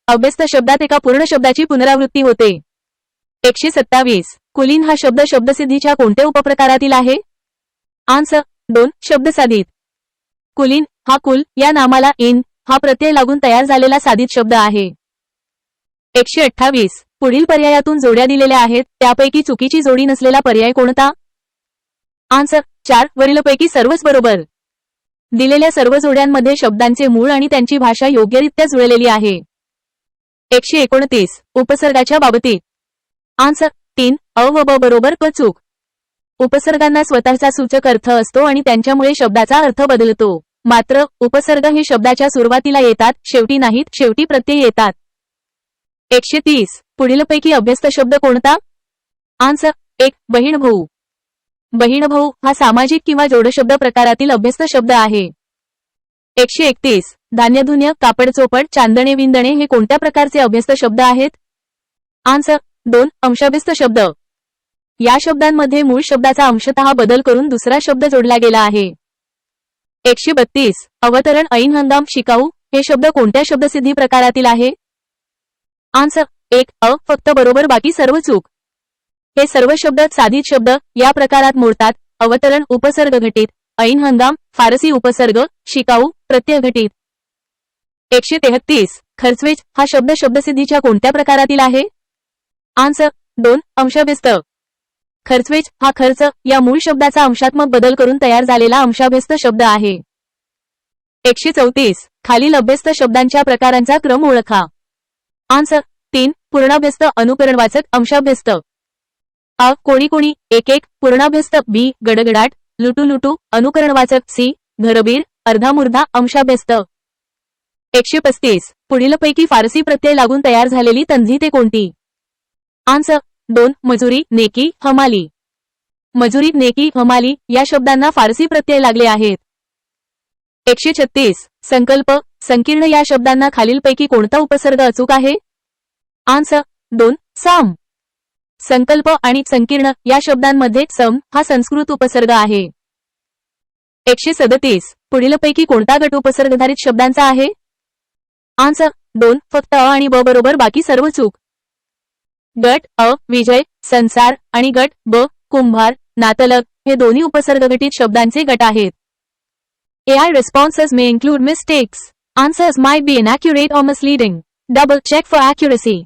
अभ्यस्त शब्दात एका पूर्ण शब्दाची पुनरावृत्ती होते. 127 कुलीन हा शब्द शब्दसिद्धीच्या कोणत्या उपप्रकारातील आहे? आन्सर 2 शब्दसाधित. कुलीन हा कुल या नामाला इन हा प्रत्यय लागून तयार झालेला साधित शब्द आहे. 128 पुढील पर्यायातून जोड्या दिलेल्या आहेत, त्यापैकी चुकीची जोडी नसलेला पर्याय कोणता? आन्सर 4 वरीलपैकी सर्वच बरोबर. दिलेल्या सर्व जोड्यांमध्ये शब्दांचे मूळ आणि त्यांची भाषा योग्यरित्या जुळलेली आहे. 129 उपसर्गाच्या बाबतीत. आन्सर 3 अ व ब बरोबर क चूक. उपसर्गांना स्वतःचा सूचक अर्थ असतो आणि त्यांच्यामुळे शब्दाचा अर्थ बदलतो. मात्र उपसर्ग हे शब्दाच्या सुरुवातीला येतात, शेवटी नाहीत, शेवटी प्रत्यय येतात. 130 पुढीलपैकी अभ्यस्त शब्द कोणता? आन्सर 1 बहीण भाऊ. बहीण भाऊ हा सामाजिक किंवा जोडशब्द प्रकारातील अभ्यस्त शब्द आहे. 131 धान्यधुन्य कापड चोपड चांदणे विंदणे हे कोणत्या प्रकारचे अभ्यस्त शब्द आहेत? आन्सर 2 अंशाभ्यस्त शब्द. या शब्दांमध्ये मूळ शब्दाचा अंशतः बदल करून दुसरा शब्द जोडला गेला आहे. 132 अवतरण ऐन हंगाम शिकाऊ हे शब्द कोणत्या शब्दसिद्धी प्रकारातील आहे? आन्सर 1 अ फक्त बरोबर बाकी सर्व चूक. हे सर्व शब्द साधित शब्द या प्रकारात मोडतात. अवतरण उपसर्ग घटित, ऐन हंगाम फारसी उपसर्ग, शिकाऊ प्रत्यय घटित. 133 खर्चवेज हा शब्द शब्दसिद्धीच्या कोणत्या प्रकारातील आहे? आन्सर 2 अंशाभ्यस्त. खर्चवेज हा खर्च या मूळ शब्दाचा अंशात्मक बदल करून तयार झालेला अंशाभ्यस्त शब्द आहे. 134 खालील अभ्यस्त शब्दांच्या प्रकारांचा क्रम ओळखा. आन्सर 3 पूर्णाभ्यस्त अनुकरणवाचक अंशाभ्यस्त. अ कोणी कोणी 1 पूर्णाभ्यस्त. बी गडगडाट लुटू लुटू अनुकरणवाचक. सी घरबीर अर्धामुर्धा अंशाभ्यस्त. 135 पुढीलपैकी फारसी प्रत्यय लागून तयार झालेली तंजी ते कोणती? आन्सर 2 मजुरी नेकी हमाली. मजुरी नेकी हमाली या शब्दांना फारसी प्रत्यय लागले आहेत. 136 संकल्प संकीर्ण या शब्दांना खालीलपैकी कोणता उपसर्ग अचूक आहे? आन्सर 2 साम. संकल्प आणि संकीर्ण या शब्दांमध्ये सम हा संस्कृत उपसर्ग आहे. 137 पुढीलपैकी कोणता गट उपसर्गधारित शब्दांचा आहे? आन्सर 2 फक्त अ आणि ब बरोबर बाकी सर्व चूक. गट अ विजय संसार आणि गट ब कुंभार नातलग हे दोन्ही उपसर्गघटित शब्दांचे गट आहेत. AI responses may include mistakes. Answers might be inaccurate or misleading. Double check for accuracy.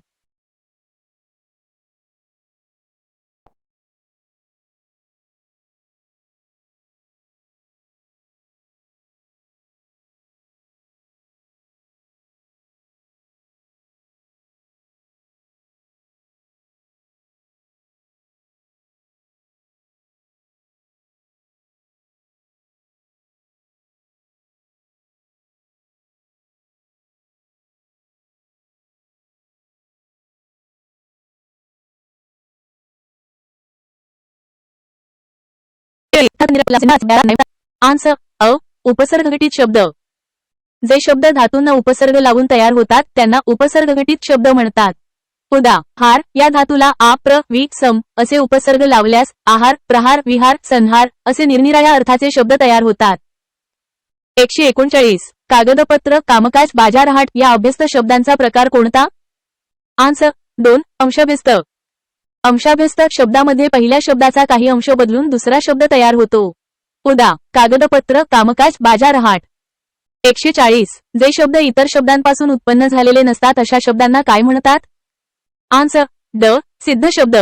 Answer अ उपसर्गघटित शब्द. जे शब्द धातूंना उपसर्ग लावून तयार होतात त्यांना उपसर्गघटित शब्द म्हणतात. उदा हार या धातूला आ प्र वि सम असे उपसर्ग लावल्यास आहार प्रहार विहार संहार असे निरनिराळ्या अर्थाचे शब्द तयार होतात. 139 कागदपत्र कामकाज बाजारहाट या अभ्यस्त शब्दांचा प्रकार कोणता? आन्सर 2 अंशाभ्यस्त. अंशाभ्यस्त शब्दामध्ये पहिल्या शब्दाचा काही अंश बदलून दुसरा शब्द तयार होतो. उदा कागदपत्र कामकाज बाजारहाट. 140 जे शब्द इतर शब्दांपासून उत्पन्न झालेले नसतात अशा शब्दांना काय म्हणतात? आन्सर ड सिद्ध शब्द.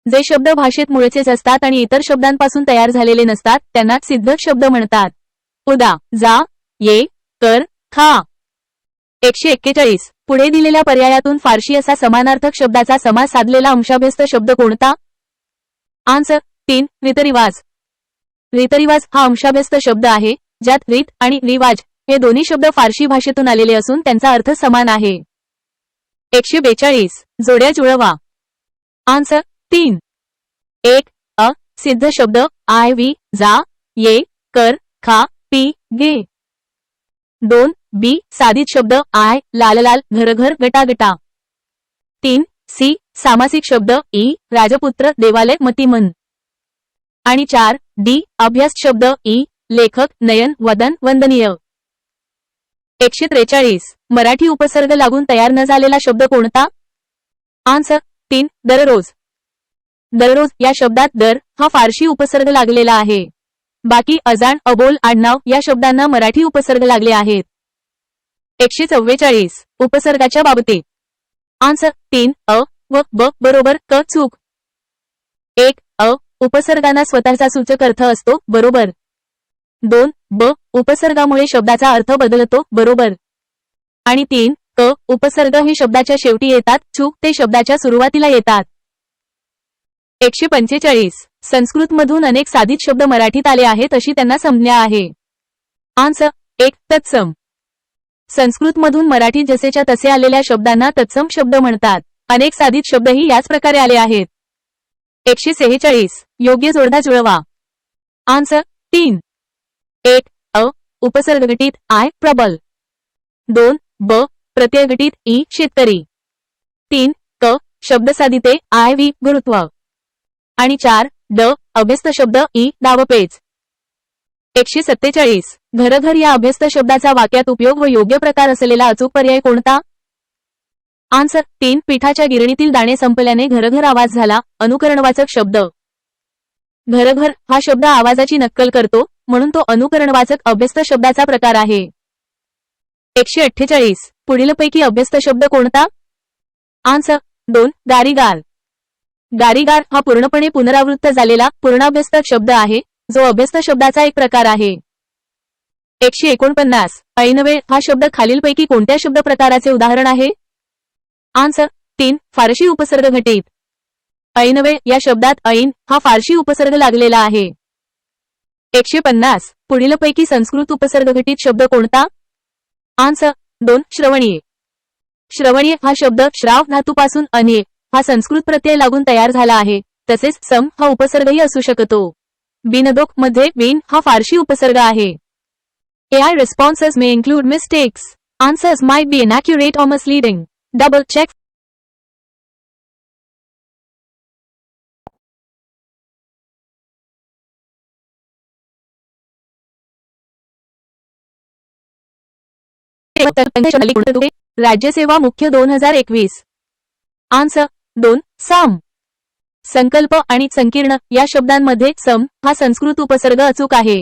जे शब्द भाषेत मूळचेच असतात आणि इतर शब्दांपासून तयार झालेले नसतात त्यांना सिद्ध शब्द म्हणतात. उदा जा ये कर खा. 141 पुढे दिलेल्या पर्यायातून फारशी असा समानार्थक शब्दाचा समास साधलेला अंशाभ्यस्त शब्द कोणता? आन्सर 3 रीतरिवाज. रीतरिवाज हा अंशाभ्यस्त शब्द आहे ज्यात रीत आणि रिवाज हे दोन्ही शब्द फारशी भाषेतून आलेले असून त्यांचा अर्थ समान आहे. 142 जोड्या जुळवा. आन्सर 3 1 अ सिद्ध शब्द आय वी जा ये कर खा पी गे. 2 बी साधित शब्द आय लाल लाल घर घर गटा गटा. 3 सी सामासिक शब्द ई राजपुत्र देवालय मतिमन. आणि 4 डी अभ्यास शब्द ई लेखक नयन वदन वंदनीय. 143 मराठी उपसर्ग लागून तयार न झालेला शब्द कोणता? आन्सर 3 दररोज. दररोज या शब्दात दर हा फारशी उपसर्ग लागलेला आहे. बाकी अजाण अबोल आडनाव या शब्दांना मराठी उपसर्ग लागले आहेत. 144 उपसर्गाच्या बाबतीत. आन्सर 3 अ व ब बरोबर क चूक. 1 अ उपसर्गांना स्वतःचा सूचक अर्थ असतो बरोबर. 2 ब उपसर्गामुळे शब्दाचा अर्थ बदलतो बरोबर. आणि 3 क उपसर्ग हे शब्दाच्या शेवटी येतात चूक ते शब्दाच्या सुरुवातीला येतात. 145 संस्कृतमधून अनेक साधित शब्द मराठीत आले आहेत अशी त्यांना संज्ञा आहे. आन्सर 1 तत्सम. संस्कृतमधून मराठीत जसेच्या तसे आलेल्या शब्दांना तत्सम शब्द म्हणतात. अनेक साधित शब्दही याच प्रकारे आले आहेत. 146 योग्य जोडधा जुळवा. आन्सर 3 1 अ उपसर्गघटित आय प्रबल. 2 ब प्रत्ययघटित ई शेतकरी. 3 क शब्दसाधिते आय वी गुरुत्व. आणि 4 ड अभ्यस्त शब्द ई डावपेच. 147 घरघर या अभ्यस्त शब्दाचा वाक्यात उपयोग व योग्य प्रकार असलेला अचूक पर्याय कोणता? आन्सर 3 पिठाच्या गिरणीतील दाणे संपल्याने घरघर आवाज झाला. अनुकरणवाचक शब्द. घरघर हा शब्द आवाजाची नक्कल करतो म्हणून तो अनुकरणवाचक अभ्यस्त शब्दाचा प्रकार आहे. 148 पुढीलपैकी अभ्यस्त शब्द कोणता? आन्सर 2 गारीगार. गारीगार हा पूर्णपणे पुनरावृत्त झालेला पूर्णाभ्यस्त शब्द आहे जो अभ्यस्त शब्दाचा एक प्रकार आहे. 149 ऐनवेळ हा शब्द खालीलपैकी कोणत्या शब्द प्रकाराचे उदाहरण आहे? आन्सर 3 फारशी उपसर्ग घटित. ऐनवेळ या शब्दात ऐन हा फारशी उपसर्ग लागलेला आहे. 150 पुढीलपैकी संस्कृत उपसर्ग घटित शब्द कोणता? आन्सर 2 श्रवणीय. श्रवणीय हा शब्द श्राव धातूपासून अने हा संस्कृत प्रत्यय लागून तयार झाला आहे. तसेच सम हा उपसर्गही असू शकतो. बिनदोक मध्ये बिन हा फारशी उपसर्ग आहे. AI responses may include mistakes. Answers might be inaccurate or misleading. Double check. राज्यसेवा मुख्य 2021. आन्सर 2 सम. संकल्प आणि संकीर्ण या शब्दांमध्ये सम हा संस्कृत उपसर्ग अचूक आहे.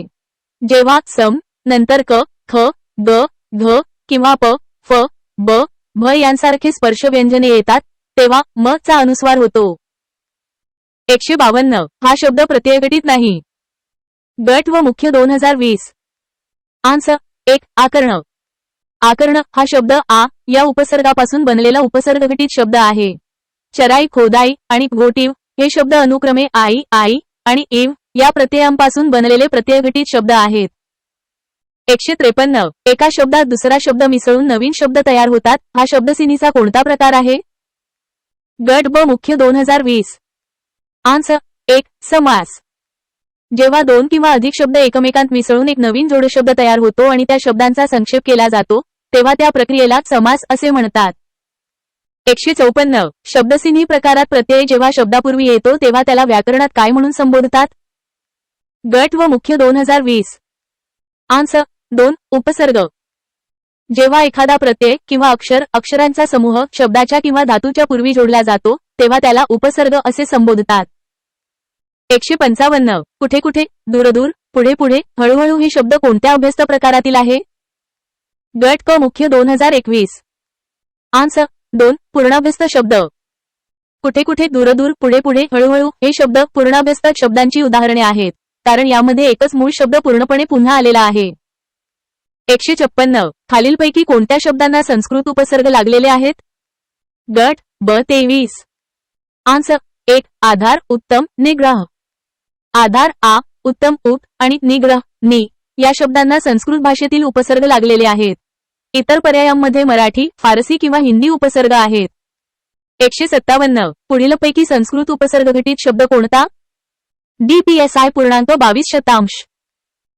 जेव्हा सम नंतर क, ख, ग, घ किंवा प, फ, ब, भ यांसारखे स्पर्श व्यंजने येतात तेव्हा म चा अनुस्वार होतो. 152 हा शब्द प्रत्ययघटित नाही. गट व मुख्य 2020. आन्सर 1 आकर्ण. आकर्ण हा शब्द आ या उपसर्गापासून बनलेला उपसर्गघटित शब्द आहे. चराई, खोदाई आणि गोटीव हे शब्द अनुक्रमे आई, आई आणि इव या प्रत्ययांपासून बनलेले प्रत्ययघटित शब्द आहेत. 153 एका शब्दात दुसरा शब्द मिसळून नवीन शब्द तयार होतात हा शब्दसिनीचा कोणता प्रकार आहे? गट ब मुख्य 2020. आन्सर 1 समास. जेव्हा 2 किंवा अधिक शब्द एकमेकांत मिसळून एक नवीन जोडशब्द तयार होतो आणि त्या शब्दांचा संक्षेप केला जातो तेव्हा त्या प्रक्रियेला समास असे म्हणतात. 154 शब्दसिनी प्रकारात प्रत्यय जेव्हा शब्दापूर्वी येतो तेव्हा त्याला व्याकरणात काय म्हणून संबोधतात? गट व मुख्य 2020. आन्सर 2 उपसर्ग. जेव्हा एखादा प्रत्यय किंवा अक्षरांचा समूह शब्दाच्या किंवा धातूच्या पूर्वी जोडला जातो तेव्हा त्याला उपसर्ग असे संबोधतात. 155 कुठे कुठे, दूरदूर, पुढे पुढे, हळूहळू हे शब्द कोणत्या अभ्यस्त प्रकारातील आहे? गट क मुख्य 2021. आन्सर 2 पूर्णाभ्यस्त शब्द. कुठे कुठे, दूरदूर, पुढे पुढे, हळूहळू हे शब्द पूर्णाभ्यस्त शब्दांची उदाहरणे आहेत कारण यामध्ये एकच मूळ शब्द पूर्णपणे पुन्हा आलेला आहे. 156 खालीलपैकी कोणत्या शब्दांना संस्कृत उपसर्ग लागलेले आहेत? गट ब 23. आन्सर 1 आधार, उत्तम, निग्रह. आधार आ, उत्तम उत आणि निग्रह नि या शब्दांना संस्कृत भाषेतील उपसर्ग लागलेले आहेत. इतर पर्यायांमध्ये मराठी, फारसी किंवा हिंदी उपसर्ग आहेत. 157 पुढीलपैकी संस्कृत उपसर्ग घटित शब्द कोणता? DPSI पूर्णांक 22%.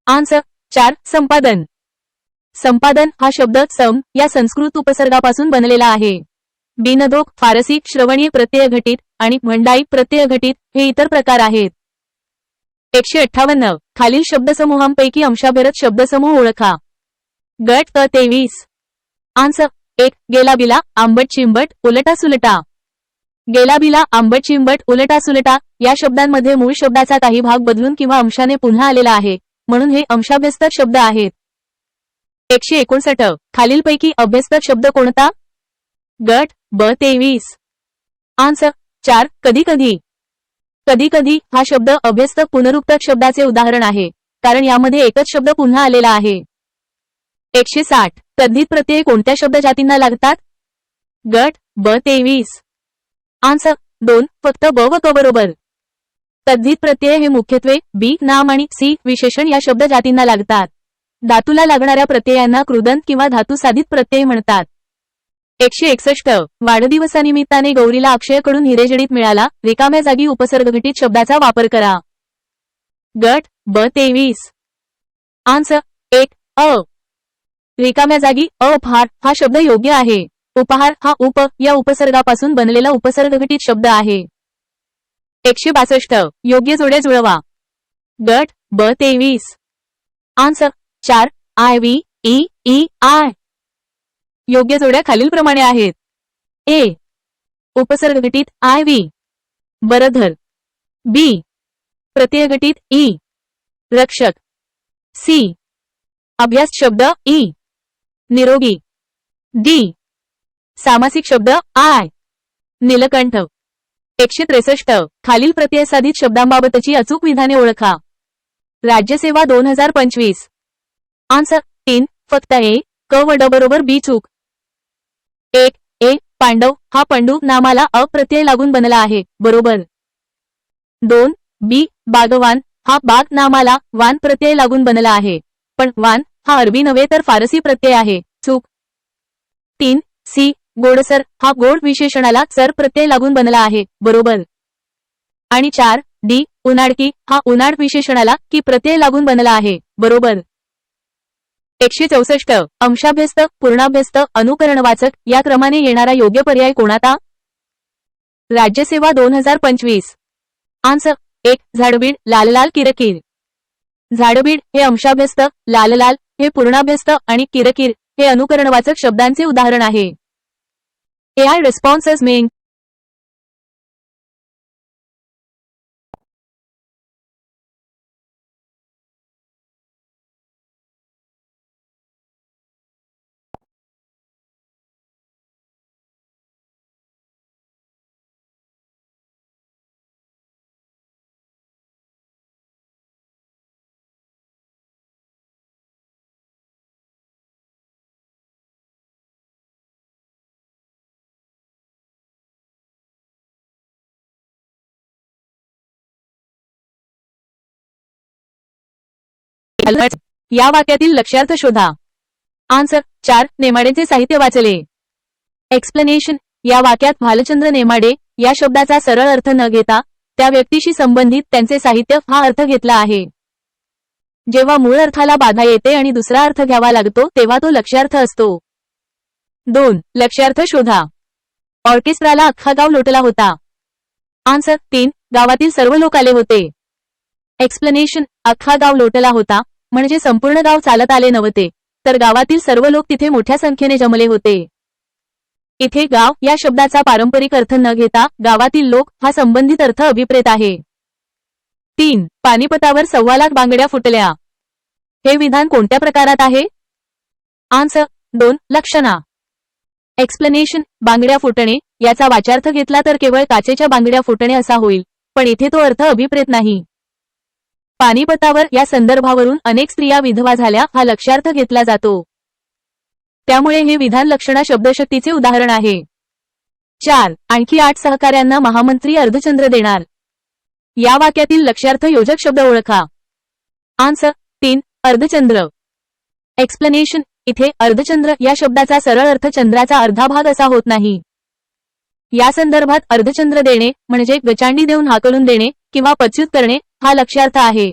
आन्सर 4 संपादन. संपादन हा शब्द सम या संस्कृत उपसर्गापासून बनलेला आहे. बिनदोक, फारसी, श्रवणीय प्रत्यय घटित आणि मंडाई प्रत्यय घटित हे इतर प्रकार आहेत. 158 खालील शब्दसमूहांपैकी अंशाभेरत शब्दसमूह ओळखा. गट क 23. आन्सर 1 गेलाबिला, आंबट चिंबट, उलटा सुलटा. गेलाबिला, आंबट चिंबट, उलटा सुलटा या शब्दांमध्ये मूळ शब्दाचा काही भाग बदलून किंवा अंशाने पुन्हा आलेला आहे म्हणून हे अंशाभ्यस्त शब्द आहेत. 159 खालीलपैकी अभ्यस्त शब्द कोणता? गट ब 23. आन्सर 4 कधी कधी. कधी कधी हा शब्द अभ्यस्त पुनरुक्तक शब्दाचे उदाहरण आहे कारण यामध्ये एकच शब्द पुन्हा आलेला आहे. 160 तद्धित प्रत्यय कोणत्या शब्द जातींना लागतात? गट ब 23. आन्सर 2 फक्त ब व क बरोबर. तद्धित प्रत्यय हे मुख्यत्वे बी नाम आणि सी विशेषण या शब्द जातींना लागतात. धातूला लागणाऱ्या प्रत्ययांना कृदंत किंवा धातू साधित प्रत्यय म्हणतात. 161 वाढदिवसानिमित्ताने गौरीला अक्षयकडून हिरेजडित मिळाला रिकाम्या जागी उपसर्ग घटित शब्दाचा वापर करा. गट ब 23. आन्सर 1 अ. रिकाम्या जागी उपहार हा शब्द योग्य आहे. उपहार हा उप या उपसर्गापासून बनलेला उपसर्गघटित शब्द आहे. 162 योग्य जोड्या जुळवा. गट ब 23. Answer 4 I V E E I. योग्य जोड्या खालीलप्रमाणे आहेत. ए. उपसर्ग गटित I V बरधर. B. Pratyaya गटित E रक्षक. सी. अभ्यास शब्द ई निरोगी. डी. सामासिक शब्द आय नीलकंठ. 163 खालील प्रत्ययसाधित शब्दांबाबतची अचूक विधाने ओळखा. राज्यसेवा 2025. आन्सर 3 फक्त ए क व ड बरोबर बी चूक. 1 ए पांडव हा पंडू नामाला अ प्रत्यय लागून बनला आहे बरोबर. 2 बी बागवान हा बाग नामाला वान प्रत्यय लागून बनला आहे पण वान हा अरबी नव्हे तर फारसी प्रत्यय आहे चूक. 3 सी गोडसर हा गोड विशेषणाला सर प्रत्यय लागून बनला आहे बरोबर. आणि 4 डी उनाडकी हा उनाड विशेषणाला की प्रत्यय लागून बनला आहे बरोबर. 164 अंशाभ्यस्त पूर्णाभ्यस्त अनुकरणवाचक या क्रमाने येणारा योग्य पर्याय कोणता. राज्यसेवा 2025. आन्सर 1 झाडबीड लाललाल किरकिर. झाडबीड हे अंशाभ्यस्त, लाललाल हे पूर्णाभ्यस्त आणि किरकिर हे अनुकरणवाचक शब्दांचे उदाहरण आहे. AI responses mean या वाक्यातील लक्ष्यार्थ शोधा. आन्सर 4 नेमाडेचे साहित्य वाचले. एक्सप्लेनेशन या वाक्यात भालचंद्र नेमाडे या शब्दाचा सरळ अर्थ न घेता त्या व्यक्तीशी संबंधित त्यांचे साहित्य हा अर्थ घेतला आहे. जेव्हा मूळ अर्थाला बाधा येते आणि दुसरा अर्थ घ्यावा लागतो तेव्हा तो लक्ष्यार्थ असतो. 2 लक्ष्यार्थ शोधा. ऑर्केस्ट्राला अख्खा गाव लोटला होता. आन्सर 3 गावातील सर्व लोक आले होते. एक्सप्लेनेशन अख्खा गाव लोटला होता म्हणजे संपूर्ण गाव चालत आले नव्हते तर गावातील सर्व लोक तिथे मोठ्या संख्येने जमले होते. इथे गाव या शब्दाचा पारंपरिक अर्थ न घेता गावातील लोक हा संबंधित अर्थ अभिप्रेत आहे. 3 पानिपतावर 1.25 लाख बांगड्या फुटल्या. हे विधान कोणत्या प्रकारात आहे. आन्सर 2 लक्षणा. एक्सप्लेनेशन बांगड्या फुटणे याचा वाचार्थ घेतला तर केवळ काचेच्या बांगड्या फुटणे असा होईल पण इथे तो अर्थ अभिप्रेत नाही. पानिपतावर या संदर्भावरून अनेक स्त्रिया विधवा झाल्या हा लक्ष्यार्थ घेतला जातो. त्यामुळे हे विधान लक्षणा शब्दशक्तीचे उदाहरण आहे. 4 आणखी 8 सहकाऱ्यांना महामंत्री अर्धचंद्र देणार. या वाक्यातील लक्ष्यार्थ योजक शब्द ओळखा. आन्सर 3 अर्धचंद्र. एक्सप्लेनेशन इथे अर्धचंद्र या शब्दाचा सरळ अर्थ चंद्राचा अर्धा भाग असा होत नाही. या संदर्भात अर्धचंद्र देणे म्हणजे गचांडी देऊन हाकलून देणे किंवा पच्युत करणे हा लक्ष्यार्थ आहे.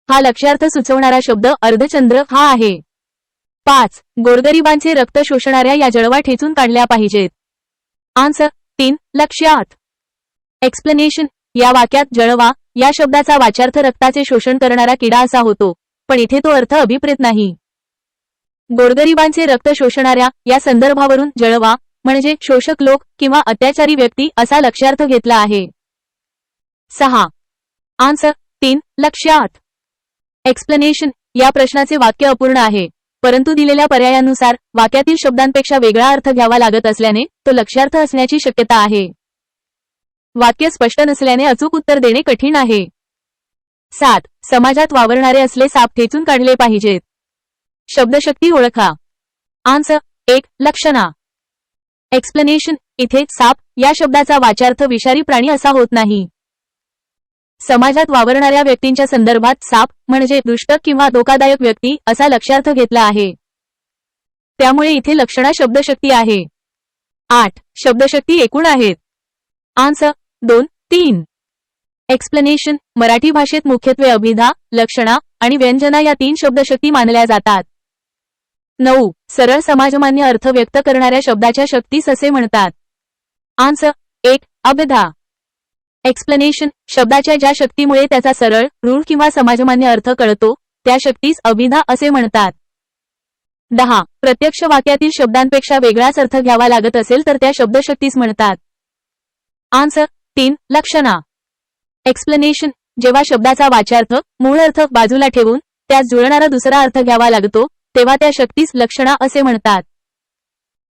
हा लक्ष्यार्थ सुचवणारा शब्द अर्धचंद्र हा आहे. 5 गोरगरिबांचे रक्त शोषणाऱ्या या जळवा ठेचून काढल्या पाहिजेत. आन्सर 3 लक्ष्यात. एक्सप्लेनेशन या वाक्यात जळवा या शब्दाचा वाचार्थ रक्ताचे शोषण करणारा किडा असा होतो पण इथे तो अर्थ अभिप्रेत नाही. गोरगरिबांचे रक्त शोषणाऱ्या या संदर्भावरून जळवा म्हणजे शोषक लोक किंवा अत्याचारी व्यक्ती असा लक्ष्यार्थ घेतला आहे. 6 आन्सर 3 लक्ष्यात. एक्सप्लेनेशन या प्रश्नाचे वाक्य अपूर्ण आहे परंतु दिलेल्या पर्यायानुसार वाक्यातील शब्दांपेक्षा वेगळा अर्थ घ्यावा लागत असल्याने तो लक्ष्यार्थ असण्याची शक्यता आहे. वाक्य स्पष्ट नसल्याने अचूक उत्तर देणे कठीण आहे. 7 समाजात वावरणारे असले साप ठेचून काढले पाहिजेत. शब्दशक्ती ओळखा. आन्सर 1 लक्षणा. एक्सप्लेनेशन इथे साप या शब्दाचा वाचार्थ विषारी प्राणी असा होत नाही. समाजात वावरणाऱ्या व्यक्तींच्या संदर्भात साप म्हणजे दुष्ट किंवा धोकादायक व्यक्ती असा लक्ष्यार्थ घेतला आहे. त्यामुळे इथे लक्षणा शब्दशक्ती आहे. 8 शब्दशक्ती एकूण आहेत. आन्सर 2 3. एक्सप्लेनेशन मराठी भाषेत मुख्यत्वे अभिधा, लक्षणा आणि व्यंजना या 3 शब्दशक्ती मानल्या जातात. 9 सरळ समाजमान्य अर्थ व्यक्त करणाऱ्या शब्दाच्या शक्तीस असे म्हणतात. आन्सर 1 अभिधा. एक्सप्लेनेशन शब्दाच्या ज्या शक्तीमुळे त्याचा सरळ, रूढ किंवा समाजमान्य अर्थ कळतो त्या शक्तीस अभिधा असे म्हणतात. 10. प्रत्यक्ष वाक्यातील शब्दांपेक्षा वेगळाच अर्थ घ्यावा लागत असेल तर त्या शब्दशक्तीस म्हणतात. आन्सर 3. लक्षणा. एक्सप्लेनेशन. जेव्हा शब्दाचा वाच्यार्थ मूळ अर्थ बाजूला ठेवून त्यास जुळणारा दुसरा अर्थ घ्यावा लागतो तेव्हा त्या शक्तीस लक्षणा असे म्हणतात.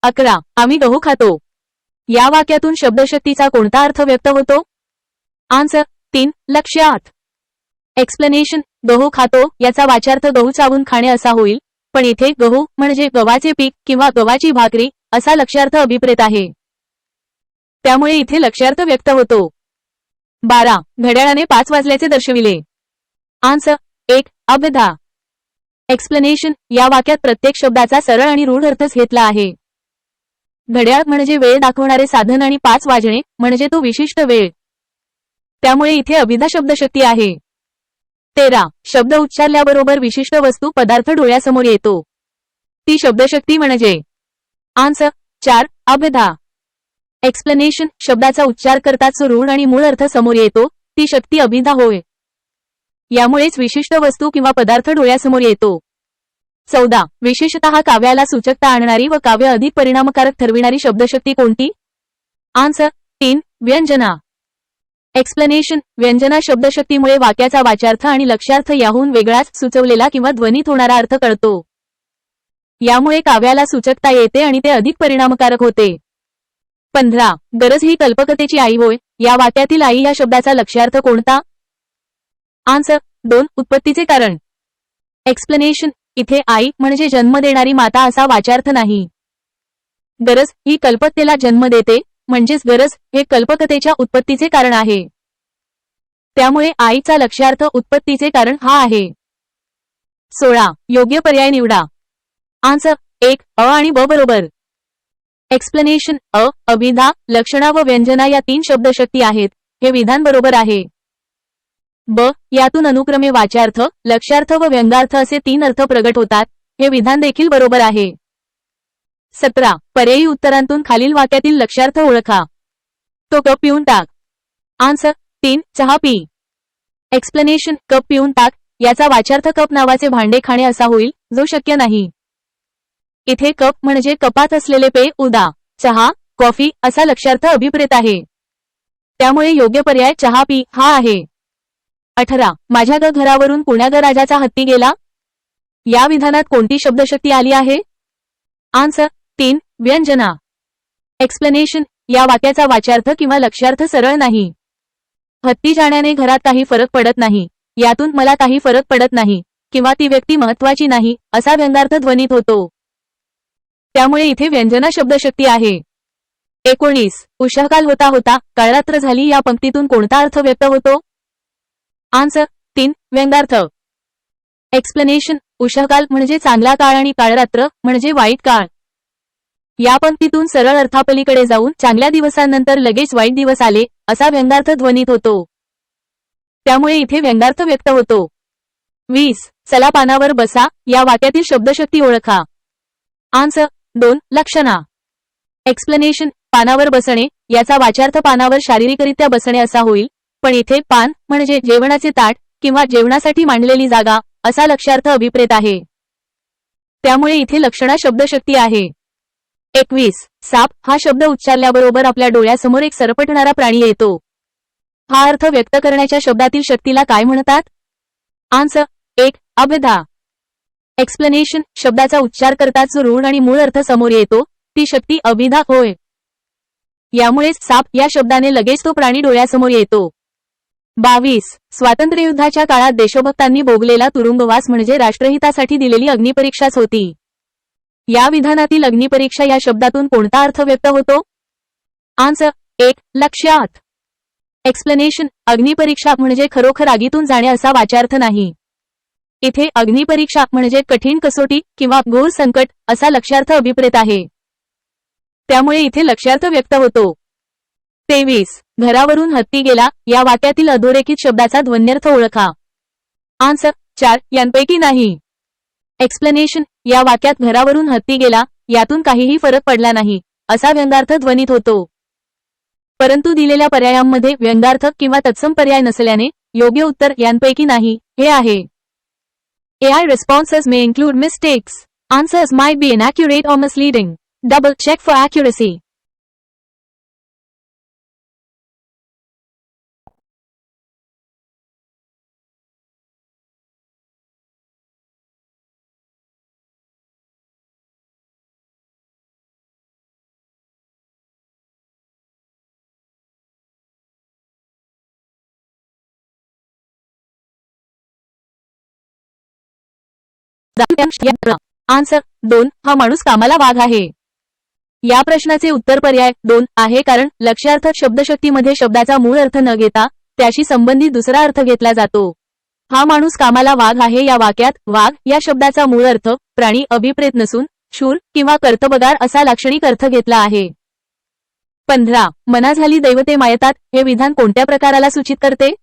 11. आम्ही गहू खातो. या वाक्यातून शब्दशक्तीचा कोणता अर्थ व्यक्त होतो? आन्सर 3. लक्ष्यात. एक्सप्लेनेशन. गहू खातो याचा वाच्यार्थ गहू चावून खाणे असा होईल, पण इथे गहू म्हणजे गव्हाचे पीक किंवा गव्हाची भाकरी असा लक्ष्यार्थ अभिप्रेत आहे. त्यामुळे इथे लक्ष्यार्थ व्यक्त होतो. 12. घड्याळाने 5 वाजल्याचे दर्शविले. आन्सर 1. अभिधा. एक्सप्लेनेशन. या वाक्यात प्रत्येक शब्दाचा सरळ आणि रूढ अर्थच घेतला आहे. घड्याळ म्हणजे वेळ दाखवणारे साधन आणि 5 वाजणे म्हणजे तो विशिष्ट वेळ. त्यामुळे इथे अभिधा शब्दशक्ती आहे. 13. शब्द उच्चारल्याबरोबर विशिष्ट वस्तू पदार्थ डोळ्यासमोर येतो. ती शब्दशक्ती म्हणजे? आन्सर 4. अभिधा. एक्सप्लेनेशन. शब्दाचा उच्चार करताच जो रूढ आणि मूळ अर्थ समोर येतो ती शक्ती अभिधा होय. यामुळेच विशिष्ट वस्तू किंवा पदार्थ डोळ्यासमोर येतो. 14. विशेषतः काव्याला सूचकता आणणारी व काव्य अधिक परिणामकारक ठरविणारी शब्दशक्ती कोणती? आन्सर 3. व्यंजना. एक्सप्लेनेशन. व्यंजना शब्दशक्तीमुळे वाक्याचा वाच्यार्थ आणि लक्ष्यार्थ याहून वेगळाच सुचवलेला किंवा ध्वनित होणारा अर्थ कळतो. यामुळे काव्याला सूचकता येते आणि ते अधिक परिणामकारक होते. 15. गरज ही कल्पकतेची आई होय. या वाक्यातील आई या शब्दाचा लक्ष्यार्थ कोणता? आन्सर 2. उत्पत्तीचे कारण. एक्सप्लेनेशन. इथे आई म्हणजे जन्म देणारी माता असा वाच्यार्थ नाही. गरज ही कल्पकतेला जन्म देते म्हणजेच गरज हे कल्पकतेच्या उत्पत्तीचे कारण आहे. त्यामुळे आईचा लक्ष्यार्थ उत्पत्तीचे कारण हा आहे. 16. योग्य पर्याय निवडा. आन्सर 1. अ आणि ब बरोबर. एक्सप्लेनेशन. अ, अभिधा, लक्षणा व व्यंजना या 3 शब्दशक्ती आहेत. हे विधान बरोबर आहे. ब, यातून अनुक्रमे वाच्यार्थ, लक्ष्यार्थ व व्यंगार्थ असे 3 अर्थ प्रगट होतात. हे विधान देखील बरोबर आहे. 17. पर्यायी उत्तरांतून खालील वाक्यातील लक्ष्यार्थ ओळखा. तो कप पिऊन टाक. आन्सर 3. चहा पी. एक्सप्लेनेशन. कप पिऊन टाक याचा वाच्यार्थ कप नावाचे भांडे खाणे असा होईल, जो शक्य नाही. इथे कप म्हणजे कपात असलेले पेय उदा, चहा, कॉफी असा लक्ष्यार्थ अभिप्रेत आहे. त्यामुळे योग्य पर्याय चहा पी हा आहे. 18. माझ्या घरावरून पुण्या राजाचा हत्ती गेला. या विधानात कोणती शब्दशक्ती आली आहे? आन्सर 3. व्यंजना. एक्सप्लेनेशन. या वाक्याचा वाच्यार्थ किंवा लक्ष्यार्थ सरळ नाही. हत्ती जाण्याने घरात काही फरक पडत नाही यातून मला काही फरक पडत नाही किंवा ती व्यक्ती महत्वाची नाही असा व्यंगार्थ ध्वनित होतो. त्यामुळे इथे व्यंजना शब्दशक्ती आहे. 19. उषःकाल होता होता काळरात्र झाली या पंक्तीतून कोणता अर्थ व्यक्त होतो? आन्सर 3. व्यंगार्थ. एक्सप्लेनेशन. उषःकाल म्हणजे चांगला काळ आणि काळरात्र म्हणजे वाईट काळ. या पंक्तीतून सरळ अर्थापलीकडे जाऊन चांगल्या दिवसांनंतर लगेच वाईट दिवस आले असा व्यंगार्थ ध्वनित होतो. त्यामुळे इथे व्यंगार्थ व्यक्त होतो. 20. चला पानावर बसा या वाक्यातील शब्दशक्ती ओळखा. आन्सर 2. लक्षणा. एक्सप्लेनेशन. पानावर बसणे याचा वाच्यार्थ पानावर शारीरिकरित्या बसणे असा होईल, पण इथे पान म्हणजे जेवणाचे ताट किंवा जेवणासाठी मांडलेली जागा असा लक्ष्यार्थ अभिप्रेत आहे. त्यामुळे इथे लक्षणा शब्दशक्ती आहे. 21. साप हा शब्द उच्चारल्याबरोबर आपल्या डोळ्यासमोर एक सरपटणारा प्राणी येतो. हा अर्थ व्यक्त करण्याच्या शब्दातील शक्तीला काय म्हणतात? आन्सर 1. अभिधा. एक्सप्लेनेशन. शब्दाचा उच्चार करताच जो रूढ आणि मूळ अर्थ समोर येतो ती शक्ती अभिधा होय. यामुळेच साप या शब्दाने लगेच तो प्राणी डोळ्यासमोर येतो. 22. स्वातंत्र्ययुद्धाच्या काळात देशभक्तांनी भोगलेला तुरुंगवास म्हणजे राष्ट्रहितासाठी दिलेली अग्निपरीक्षाच होती. या विधानातील अग्निपरीक्षा या शब्दातून कोणता अर्थ व्यक्त होतो? आन्सर 1. लक्ष्यात. एक्सप्लेनेशन. अग्निपरीक्षा म्हणजे खरोखर आगीतून जाणे असा वाच्यार्थ नाही. इथे अग्निपरीक्षा म्हणजे कठीण कसोटी किंवा घोर संकट असा लक्ष्यार्थ अभिप्रेत आहे. त्यामुळे इथे लक्ष्यार्थ व्यक्त होतो. 23. घरावरून हत्ती गेला या वाक्यातील अधोरेखित शब्दाचा ध्वन्यर्थ ओळखा. आन्सर 4. यांपैकी नाही. एक्सप्लेनेशन. या वाक्यात घरावरून हत्ती गेला यातून काहीही फरक पडला नाही असा व्यंगार्थ ध्वनित होतो. परंतु दिलेल्या पर्यायांमध्ये व्यंगार्थ किंवा तत्सम पर्याय नसल्याने योग्य उत्तर यांपैकी नाही हे आहे. AI responses may include mistakes. Answers might be inaccurate or misleading. Double check for accuracy. Answer 2. हा माणूस कामाला वाघ आहे. या प्रश्नाचे उत्तर पर्याय 2 आहे, कारण लक्ष्यार्थक शब्दशक्तीमध्ये शब्दाचा मूळ अर्थ न घेता त्याशी संबंधित दुसरा अर्थ घेतला जातो. हा माणूस कामाला वाघ आहे या वाक्यात वाघ या शब्दाचा मूळ अर्थ प्राणी अभिप्रेत नसून शूर किंवा कर्तबगार असा लाक्षणिक अर्थ घेतला आहे. 15. मना झाली दैवते मायतात हे विधान कोणत्या प्रकाराला सूचित करते?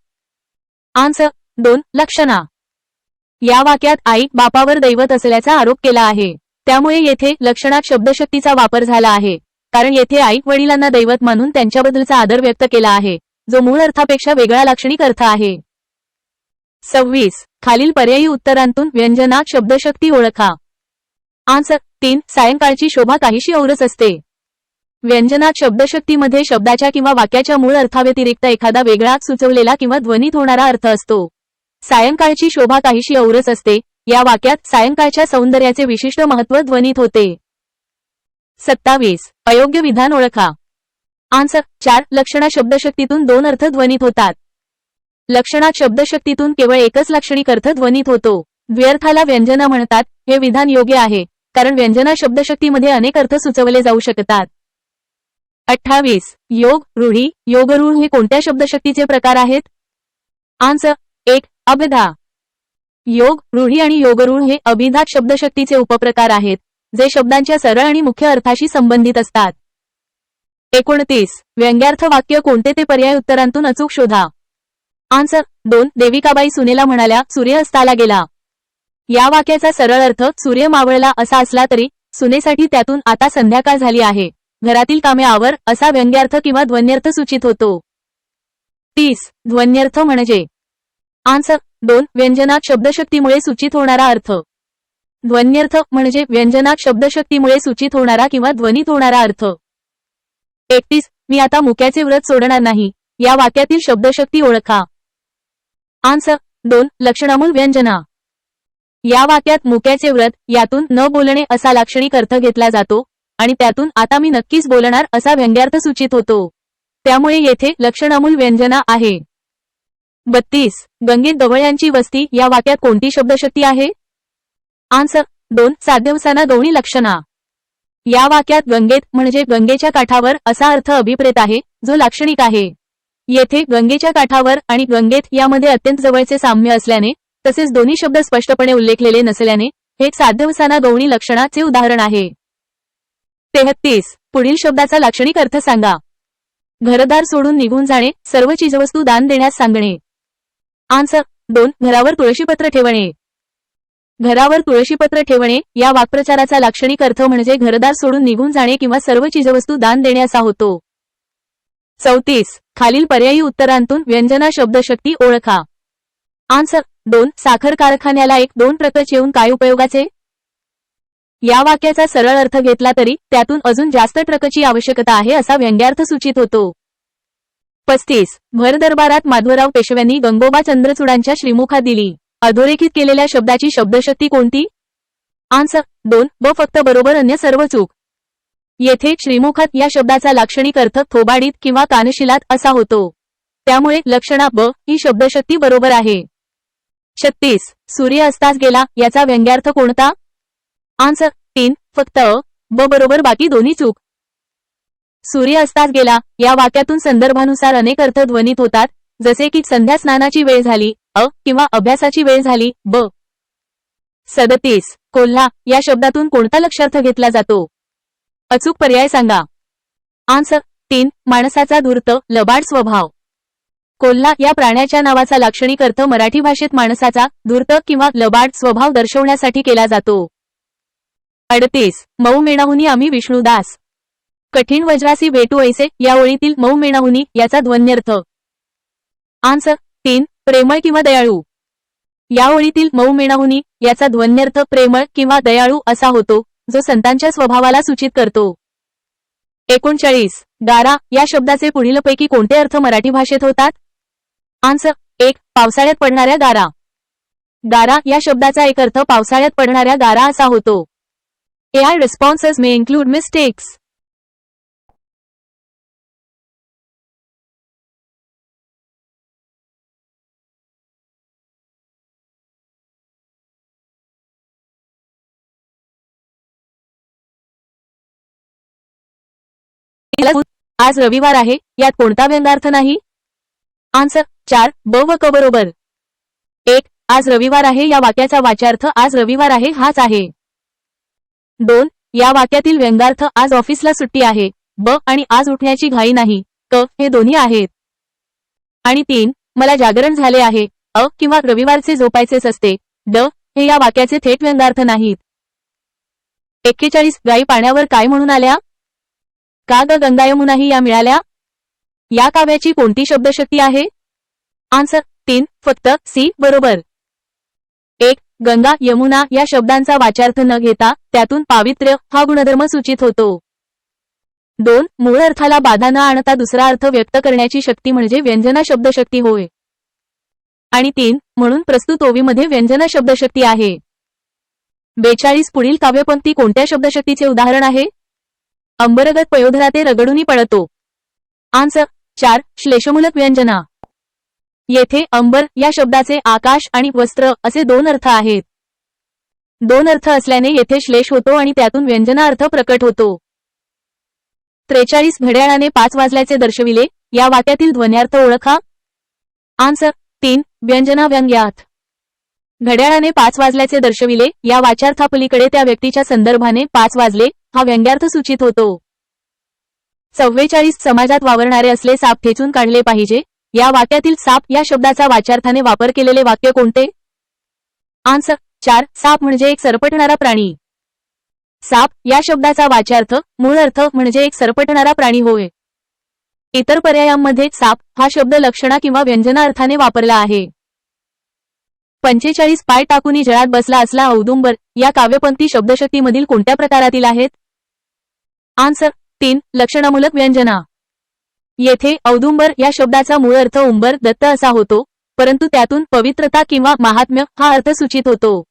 आन्सर 2. लक्षणा. या वाक्यात आई बापावर दैवत असल्याचा आरोप केला आहे. त्यामुळे येथे लक्षणात शब्दशक्तीचा वापर झाला आहे, कारण येथे आई वडिलांना दैवत मानून त्यांच्याबद्दलचा आदर व्यक्त केला आहे, जो मूळ अर्थापेक्षा वेगळा लाक्षणिक अर्थ आहे. 26. खालील पर्यायी उत्तरांतून व्यंजनात शब्दशक्ती ओळखा. आन्सर 3. सायंकाळची शोभा काहीशी औरच असते. व्यंजनात शब्दशक्तीमध्ये शब्दाच्या किंवा वाक्याच्या मूळ अर्थाव्यतिरिक्त एखादा वेगळा सुचवलेला किंवा ध्वनित होणारा अर्थ असतो. सायंकाळची शोभा काहीशी औरच असते या वाक्यात सायंकाळच्या सौंदर्याचे विशिष्ट महत्त्व ध्वनित होते. 27. अयोग्य विधान ओळखा. आन्सर 4. लक्षणा शब्दशक्तीतून 2 अर्थ ध्वनित होतात. लक्षणात शब्दशक्तीतून केवळ एकच लाक्षणिक अर्थ ध्वनित होतो. द्व्यर्थाला व्यंजना म्हणतात. हे विधान योग्य आहे, कारण व्यंजना शब्दशक्तीमध्ये अनेक अर्थ सुचवले जाऊ शकतात. 28. योग रूढी योगरूढ हे कोणत्या शब्दशक्तीचे प्रकार आहेत? आन्सर 1. अभिधा. योग रूढी आणि योगरूढ हे अभिधात शब्दशक्तीचे उपप्रकार आहेत, जे शब्दांच्या सरळ आणि मुख्य अर्थाशी संबंधित असतात. 29. व्यंग्यार्थ वाक्य कोणते ते पर्याय उत्तरांतून अचूक शोधा. आन्सर 2. देविकाबाई सुनेला म्हणाल्या सूर्य अस्ताला गेला. या वाक्याचा सरळ अर्थ सूर्य मावळला असा असला तरी सुनेसाठी त्यातून आता संध्याकाळ झाली आहे, घरातील कामे आवर असा व्यंग्यार्थ किंवा ध्वन्यर्थ सूचित होतो. 30. ध्वन्यर्थ म्हणजे? आन्सर 2. व्यंजनात शब्दशक्तीमुळे सूचित होणारा अर्थ. ध्वन्यर्थ म्हणजे व्यंजनात शब्दशक्तीमुळे सूचित होणारा किंवा ध्वनित होणारा अर्थ. 31. मी आता मुक्याचे व्रत सोडणार नाही या वाक्यातील शब्दशक्ती ओळखा. आन्सर 2. लक्षणामूळ व्यंजना. या वाक्यात मुक्याचे व्रत यातून न बोलणे असा लाक्षणिक अर्थ घेतला जातो आणि त्यातून आता मी नक्कीच बोलणार असा व्यंग्यार्थ सूचित होतो. त्यामुळे येथे लक्षणामूळ व्यंजना आहे. 32. गंगेत गवळ्यांची वस्ती या वाक्यात कोणती शब्दशक्ती आहे? आन्सर 2. साध्यवसाना गौणी लक्षणा. या वाक्यात गंगेत म्हणजे गंगेच्या काठावर असा अर्थ अभिप्रेत आहे, जो लाक्षणिक आहे. येथे गंगेच्या काठावर आणि गंगेत यामध्ये अत्यंत जवळचे साम्य असल्याने तसेच दोन्ही शब्द स्पष्टपणे उल्लेखलेले नसल्याने हे साध्यवसाना गौणी लक्षणाचे उदाहरण आहे. 33. पुढील शब्दाचा लाक्षणिक अर्थ सांगा. घरदार सोडून निघून जाणे, सर्व चीजवस्तू दान देण्यास सांगणे. आन्सर 2. घरावर तुळशीपत्र ठेवणे. घरावर तुळशीपत्र ठेवणे या वाक्प्रचाराचा लाक्षणिक अर्थ म्हणजे घरदार सोडून निघून जाणे किंवा सर्व चीजवस्तू दान देणे असा होतो. 34. खालील पर्यायी उत्तरांतून व्यंजना शब्दशक्ती ओळखा. आन्सर 2. साखर कारखान्याला 1-2 ट्रकच येऊन काय उपयोगाचे? या वाक्याचा सरळ अर्थ घेतला तरी त्यातून अजून जास्त ट्रकची आवश्यकता आहे असा व्यंग्यार्थ सूचित होतो. 35. भर दरबारात माधवराव पेशव्यांनी गंगोबा चंद्रचूडांच्या श्रीमुखात दिली. अधोरेखित केलेल्या शब्दाची शब्दशक्ती कोणती? आन्सर 2. ब फक्त बरोबर अन्य सर्व चूक. येथे श्रीमुखात या शब्दाचा लाक्षणिक अर्थ थोबाडीत किंवा कानशिलात असा होतो. त्यामुळे लक्षणा ब ही शब्दशक्ती बरोबर आहे. 36. सूर्य अस्तास गेला याचा व्यंग्यार्थ कोणता? आन्सर 3. फक्त ब बरोबर बाकी दोन्ही चूक. सूर्य अस्तास गेला या वाक्यातून संदर्भानुसार अनेक अर्थ ध्वनित होतात, जसे की संध्या स्नानाची वेळ झाली किंवा अभ्यासाची वेळ झाली ब. 37. कोल्हा या शब्दातून कोणता लक्षार्थ घेतला जातो? अचूक पर्याय सांगा. आन्सर 3. माणसाचा धूर्त लबाड स्वभाव. कोल्हा या प्राण्याच्या नावाचा लाक्षणिक अर्थ मराठी भाषेत माणसाचा धूर्त किंवा लबाड स्वभाव दर्शवण्यासाठी केला जातो. 38. मऊ मेणाहुनी आम्ही विष्णुदास. कठीण वज्रासी भेटू ऐसे या ओळीतील मऊ मेणाहुनी याचा ध्वन्यर्थ. आन्सर 3. प्रेमळ किंवा दयाळू. या ओळीतील मऊ मेणाहुनी याचा ध्वन्यर्थ प्रेमळ किंवा दयाळू असा होतो, जो संतांच्या स्वभावाला सूचित करतो. 39. गारा या शब्दाचे पुढीलपैकी कोणते अर्थ मराठी भाषेत होतात? आन्सर 1. पावसाळ्यात पडणाऱ्या गारा. गारा या शब्दाचा एक अर्थ पावसाळ्यात पडणाऱ्या गारा असा होतो. AI responses may include mistakes. आज रविवार आहे यात कोणता व्यंगार्थ नाही? आन्सर 4. ब व क बरोबर. 1. आज रविवार आहे या वाक्याचा वाच्यार्थ आज रविवार आहे हाच आहे. 2. या वाक्यातील व्यंगार्थ आज ऑफिसला सुट्टी आहे. ब आणि आज उठण्याची घाई नाही. क हे दोन्ही आहेत. आणि 3. मला जागरण झाले आहे. अ किंवा रविवारचे झोपायचेच असते. ड हे या वाक्याचे थेट व्यंगार्थ नाहीत. 41. गायी पाण्यावर काय म्हणून आल्या? का ग गंगा यमुनाही या मिळाल्या? या काव्याची कोणती शब्दशक्ती आहे? आन्सर 3. फक्त सी बरोबर. 1. गंगा यमुना या शब्दांचा वाच्यार्थ न घेता त्यातून पावित्र्य हा गुणधर्म सूचित होतो. 2. मूळ अर्थाला बाधा न आणता दुसरा अर्थ व्यक्त करण्याची शक्ती म्हणजे व्यंजना शब्दशक्ती होय. आणि 3. म्हणून प्रस्तुत ओवीमध्ये व्यंजना शब्दशक्ती आहे. 42. पुढील काव्यपंक्ती कोणत्या शब्दशक्तीचे उदाहरण आहे? अंबरगत पयोधरा ते रगडूनी पळतो. आन्सर 4. श्लेषमूलक व्यंजना. येथे अंबर या शब्दाचे आकाश आणि वस्त्र असे दोन अर्थ आहेत. दोन अर्थ असल्याने येथे श्लेष होतो आणि त्यातून व्यंजना अर्थ प्रकट होतो. 43. घड्याळाने 5 वाजल्याचे दर्शविले या वाक्यातील ध्वन्यार्थ ओळखा. आन्सर 3. व्यंजना व्यंग्यात. घड्याळाने 5 वाजल्याचे दर्शविले या वाच्यार्थापलीकडे त्या व्यक्तीच्या संदर्भाने 5 वाजले हा व्यंग्यार्थ सूचित होतो. 44. समाजात वावरणारे असले साप ठेचून काढले पाहिजे या वाक्यातील साप या शब्दाचा वाच्यार्थाने वापर केलेले वाक्य कोणते? आन्सर 4. साप म्हणजे एक सरपटणारा प्राणी. साप या शब्दाचा वाच्यार्थ मूळ अर्थ म्हणजे एक सरपटणारा प्राणी होय. इतर पर्यायांमध्ये साप हा शब्द लक्षणा किंवा व्यंजना अर्थाने वापरला आहे. 45. पाय टाकूनी जळात बसला असला औदुंबर या काव्यपंक्ती शब्दशक्तीमधील कोणत्या प्रकारातील आहेत? आन्सर 3. लक्षणामूलक व्यंजना. येथे औदुंबर या शब्दाचा मूळ अर्थ उंबर दत्त असा होतो, परंतु त्यातून पवित्रता किंवा महात्म्य हा अर्थ सूचित होतो.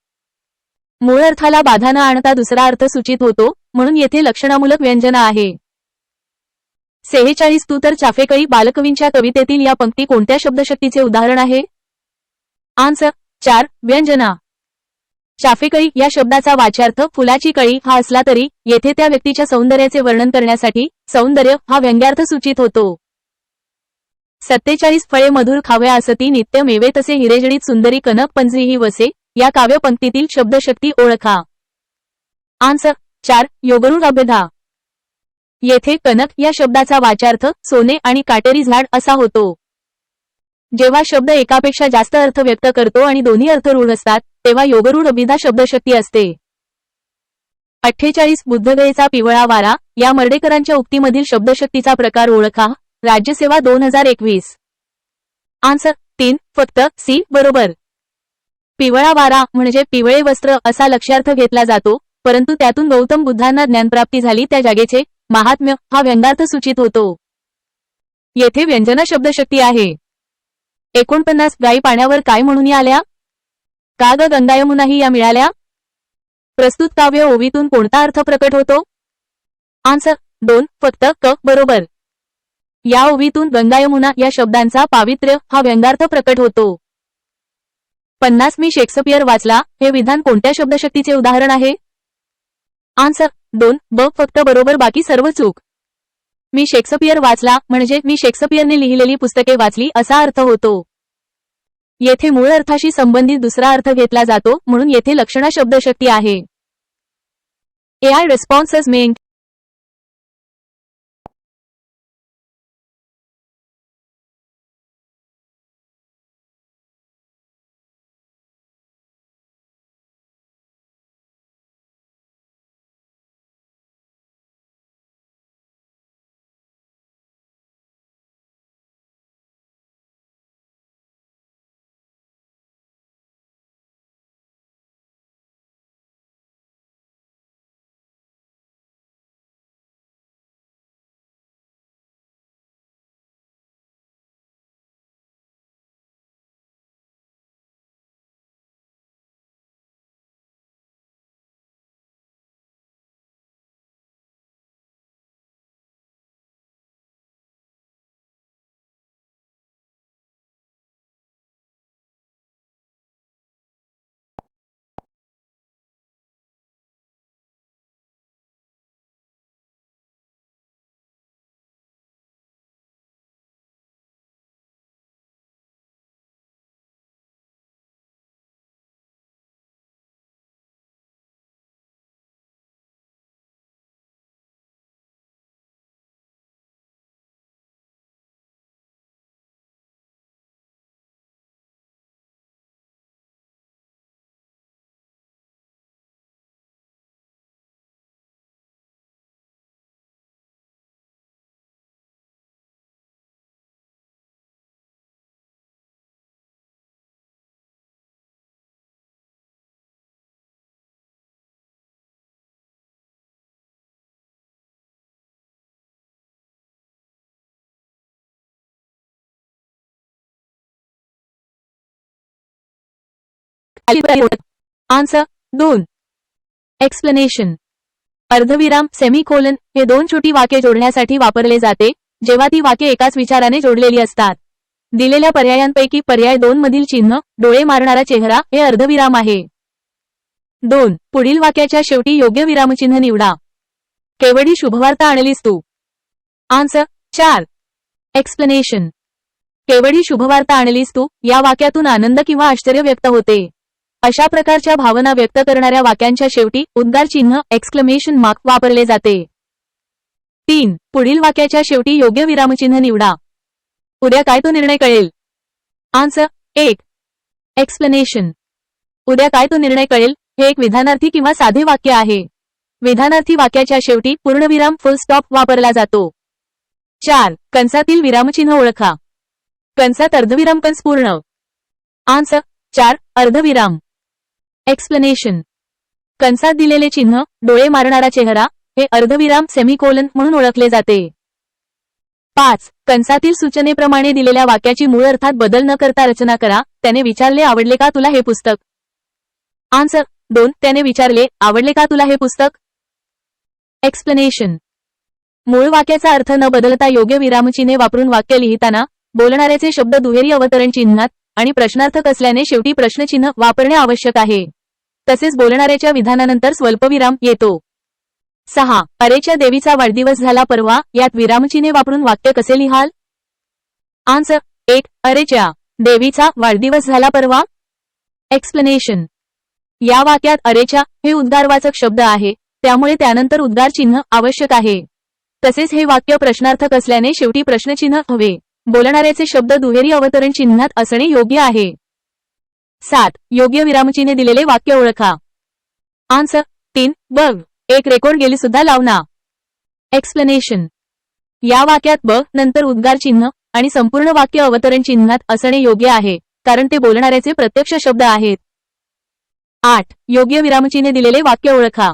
मूळ अर्थाला बाधा न आणता दुसरा अर्थ सूचित होतो, म्हणून येथे लक्षणामूलक व्यंजना आहे. 46. तू तर चाफेकळी बालकवींच्या कवितेतील या पंक्ती कोणत्या शब्दशक्तीचे उदाहरण आहे? आन्सर 4. व्यंजना. चाफेकळी या शब्दाचा वाच्यार्थ फुलाची कळी हा असला तरी येथे त्या व्यक्तीच्या सौंदर्याचे वर्णन करण्यासाठी सौंदर्य हा व्यंग्यार्थ सूचित होतो. 47. फळे मधुर खाव्या असती नित्य मेवे तसे हिरेजडीत सुंदरी कनक पंजरीही वसे या काव्यपंक्तीतील शब्दशक्ती ओळखा. आन्सर 4. योगरूढ अभ्यधा. येथे कनक या शब्दाचा वाच्यार्थ सोने आणि काटेरी झाड असा होतो. जेव्हा शब्द एकापेक्षा जास्त अर्थ व्यक्त करतो आणि दोन्ही अर्थ रूढ असतात तेव्हा योगरूढ अभिधा शब्दशक्ती असते. 48. बुद्धगयेचा पिवळा वारा या मर्डेकरांच्या उक्तीमधील शब्दशक्तीचा प्रकार ओळखा. राज्यसेवा 2021. आन्सर 3. फक्त सी बरोबर. पिवळा वारा म्हणजे पिवळे वस्त्र असा लक्ष्यार्थ घेतला जातो, परंतु त्यातून गौतम बुद्धांना ज्ञानप्राप्ती झाली त्या जागेचे महात्म्य हा व्यंगार्थ सूचित होतो. येथे व्यंजना शब्दशक्ती आहे. 49. गायी पाण्यावर काय म्हणून आल्या? का ग गंगा यमुनाही या मिळाल्या? प्रस्तुत काव्य ओवीतून कोणता अर्थ प्रकट होतो? आन्सर 2. फक्त क बरोबर. या ओवीतून गंगा यमुना या शब्दांचा पावित्र्य हा व्यंगार्थ प्रकट होतो. 50. मी शेक्सपियर वाचला हे विधान कोणत्या शब्दशक्तीचे उदाहरण आहे? आन्सर 2. ब फक्त बरोबर बाकी सर्व चूक. मी शेक्सपियर वाचला म्हणजे मी शेक्सपियरने लिहिलेली पुस्तके वाचली असा अर्थ होतो. येथे मूळ अर्थाशी संबंधित दुसरा अर्थ घेतला जातो, म्हणून येथे लक्षणा शब्दशक्ती आहे. AI responses may answer 2. Explanation. अर्धविराम सेमीकोलन हे दोन छोटी वाक्ये जोडण्यासाठी वापरले जाते जेव्हा ती वाक्ये एकाच विचाराने जोडलेली असतात. दिलेल्या पर्यायांपैकी पर्याय 2 मधील चिन्ह डोळे मारणारा चेहरा हे अर्धविराम आहे. 2. पुढील वाक्याच्या शेवटी योग्य विरामचिन्ह निवडा. केवढी शुभवार्ता आणलीस तू. आन्सर 4. एक्सप्लेनेशन. केवढी शुभवार्ता आणलीस तू या वाक्यातून आनंद किंवा आश्चर्य व्यक्त होते. अशा प्रकारच्या भावना व्यक्त करणाऱ्या वाक्यांच्या शेवटी उद्गार चिन्ह एक्सक्लेमेशन मार्क वापरले जाते. 3. पुढील वाक्याच्या शेवटी योग्य विरामचिन्ह निवडा. उद्या काय तो निर्णय कळेल. आन्सर 1. एक्सप्लेनेशन. उद्या काय तो निर्णय कळेल हे एक विधानार्थी किंवा साधे वाक्य आहे. विधानार्थी वाक्याच्या शेवटी पूर्णविराम फुल स्टॉप वापरला जातो. 4. कंसातील विरामचिन्ह ओळखा. कंसात अर्धविराम कंस पूर्ण. आन्सर 4. अर्धविराम. एक्सप्लेनेशन. कंसात दिलेले चिन्ह डोळे मारणारा चेहरा हे अर्धविराम सेमीकोलन म्हणून ओळखले जाते. 5. कंसातील सूचनेप्रमाणे दिलेल्या वाक्याची मूळ अर्थात बदल न करता रचना करा. त्याने विचारले आवडले का तुला हे पुस्तक. आन्सर 2. त्याने विचारले आवडले का तुला हे पुस्तक. एक्सप्लेनेशन. मूळ वाक्याचा अर्थ न बदलता योग्य विरामचिन्हे वापरून वाक्य लिहिताना बोलणाऱ्याचे शब्द दुहेरी अवतरण चिन्हात आणि प्रश्नार्थक असल्याने शेवटी प्रश्नचिन्ह वापरणे आवश्यक आहे. तसेच बोलणाऱ्याच्या विधानानंतर स्वल्पविराम येतो. 6. अरेच्या देवीचा वाढदिवस झाला परवा यात विरामचिन्हे वापरून वाक्य कसे लिहाल. आन्सर 1. अरेच्या देवीचा वाढदिवस झाला परवा. एक्सप्लेनेशन. या वाक्यात अरेच्या हे उद्गारवाचक शब्द आहे त्यामुळे त्यानंतर उद्गार चिन्ह आवश्यक आहे. तसेच हे वाक्य प्रश्नार्थक असल्याने शेवटी प्रश्नचिन्ह हवे. बोलणाऱ्याचे शब्द दुहेरी अवतरण चिन्हात असणे योग्य आहे. 7. योग्य विरामचिन्हे दिलेले वाक्य ओळखा. आन्सर 3. बघ एक रेकॉर्ड गेली सुद्धा लावना. एक्सप्लेनेशन. या वाक्यात ब नंतर उद्गार चिन्ह आणि संपूर्ण वाक्य अवतरण चिन्हात असणे योग्य आहे कारण ते बोलणाऱ्याचे प्रत्यक्ष शब्द आहेत. 8. योग्य विरामचिन्हे दिलेले वाक्य ओळखा.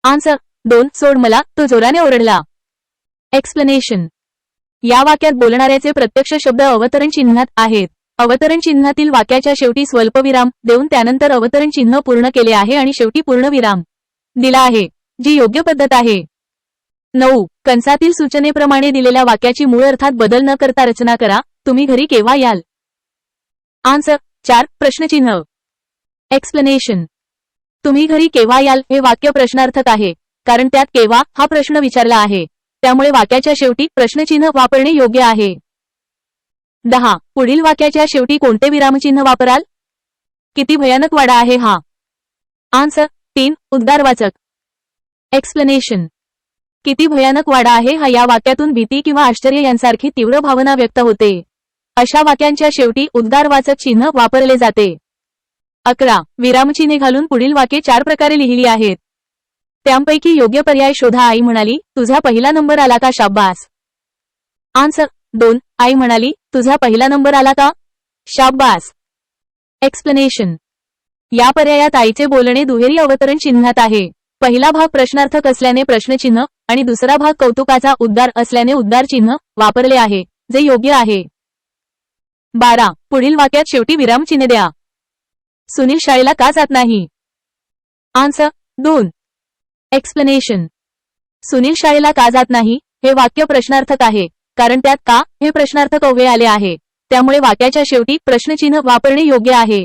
आन्सर 2. सोड मला तो जोराने ओरडला. एक्सप्लेनेशन. या वाक्यात बोलणाऱ्याचे प्रत्यक्ष शब्द अवतरण चिन्हात आहेत. अवतरण चिन्हातील वाक्याच्या शेवटी स्वल्पविराम देऊन त्यानंतर अवतरण चिन्ह पूर्ण केले आहे आणि शेवटी पूर्णविराम दिला आहे जी योग्य पद्धत आहे. 9. कंसातील सूचनेप्रमाणे दिलेल्या वाक्याची मूळ अर्थात बदल न करता रचना करा. तुम्ही घरी केव्हा याल. आन्सर 4. प्रश्नचिन्ह. एक्सप्लेनेशन. तुम्ही घरी केव्हा याल हे वाक्य प्रश्नार्थक आहे कारण त्यात केव्हा हा प्रश्न विचारला आहे त्यामुळे वाक्याच्या शेवटी प्रश्नचिन्ह वापरणे योग्य आहे. 10. पुढील वाक्याच्या शेवटी कोणते विरामचिन्ह वापराल. किती भयानक वाडा आहे हा. आन्सर 3. उद्गारवाचक. एक्सप्लेनेशन. किती भयानक वाडा आहे हा या वाक्यातून भीती किंवा आश्चर्य यांसारखी तीव्र भावना व्यक्त होते. अशा वाक्यांच्या शेवटी उद्गारवाचक चिन्ह वापरले जाते. 11. विरामचिन्हे घालून पुढील वाक्ये 4 प्रकारे लिहिली आहेत. त्यांपैकी योग्य पर्याय शोधा. आई म्हणाली तुझा पहिला नंबर आला का शाब्बास. आन्सर 2. आई म्हणाली तुझा पहिला नंबर आला का शाब्बास. एक्सप्लेनेशन. या पर्यायात आईचे बोलणे दुहेरी अवतरण चिन्हात आहे. पहिला भाग प्रश्नार्थक असल्याने प्रश्नचिन्ह आणि दुसरा भाग कौतुकाचा उद्गार असल्याने उद्गार चिन्ह वापरले आहे जे योग्य आहे. 12. पुढील वाक्यात शेवटी विरामचिन्हे द्या. सुनील शाळेला का जात नाही. आन्सर 2. एक्सप्लेनेशन. सुनील शाळेला का जात नाही हे वाक्य प्रश्नार्थक आहे कारण त्यात का हे प्रश्नार्थक अव्यय आले आहे त्यामुळे वाक्याच्या शेवटी प्रश्नचिन्ह वापरणे योग्य आहे.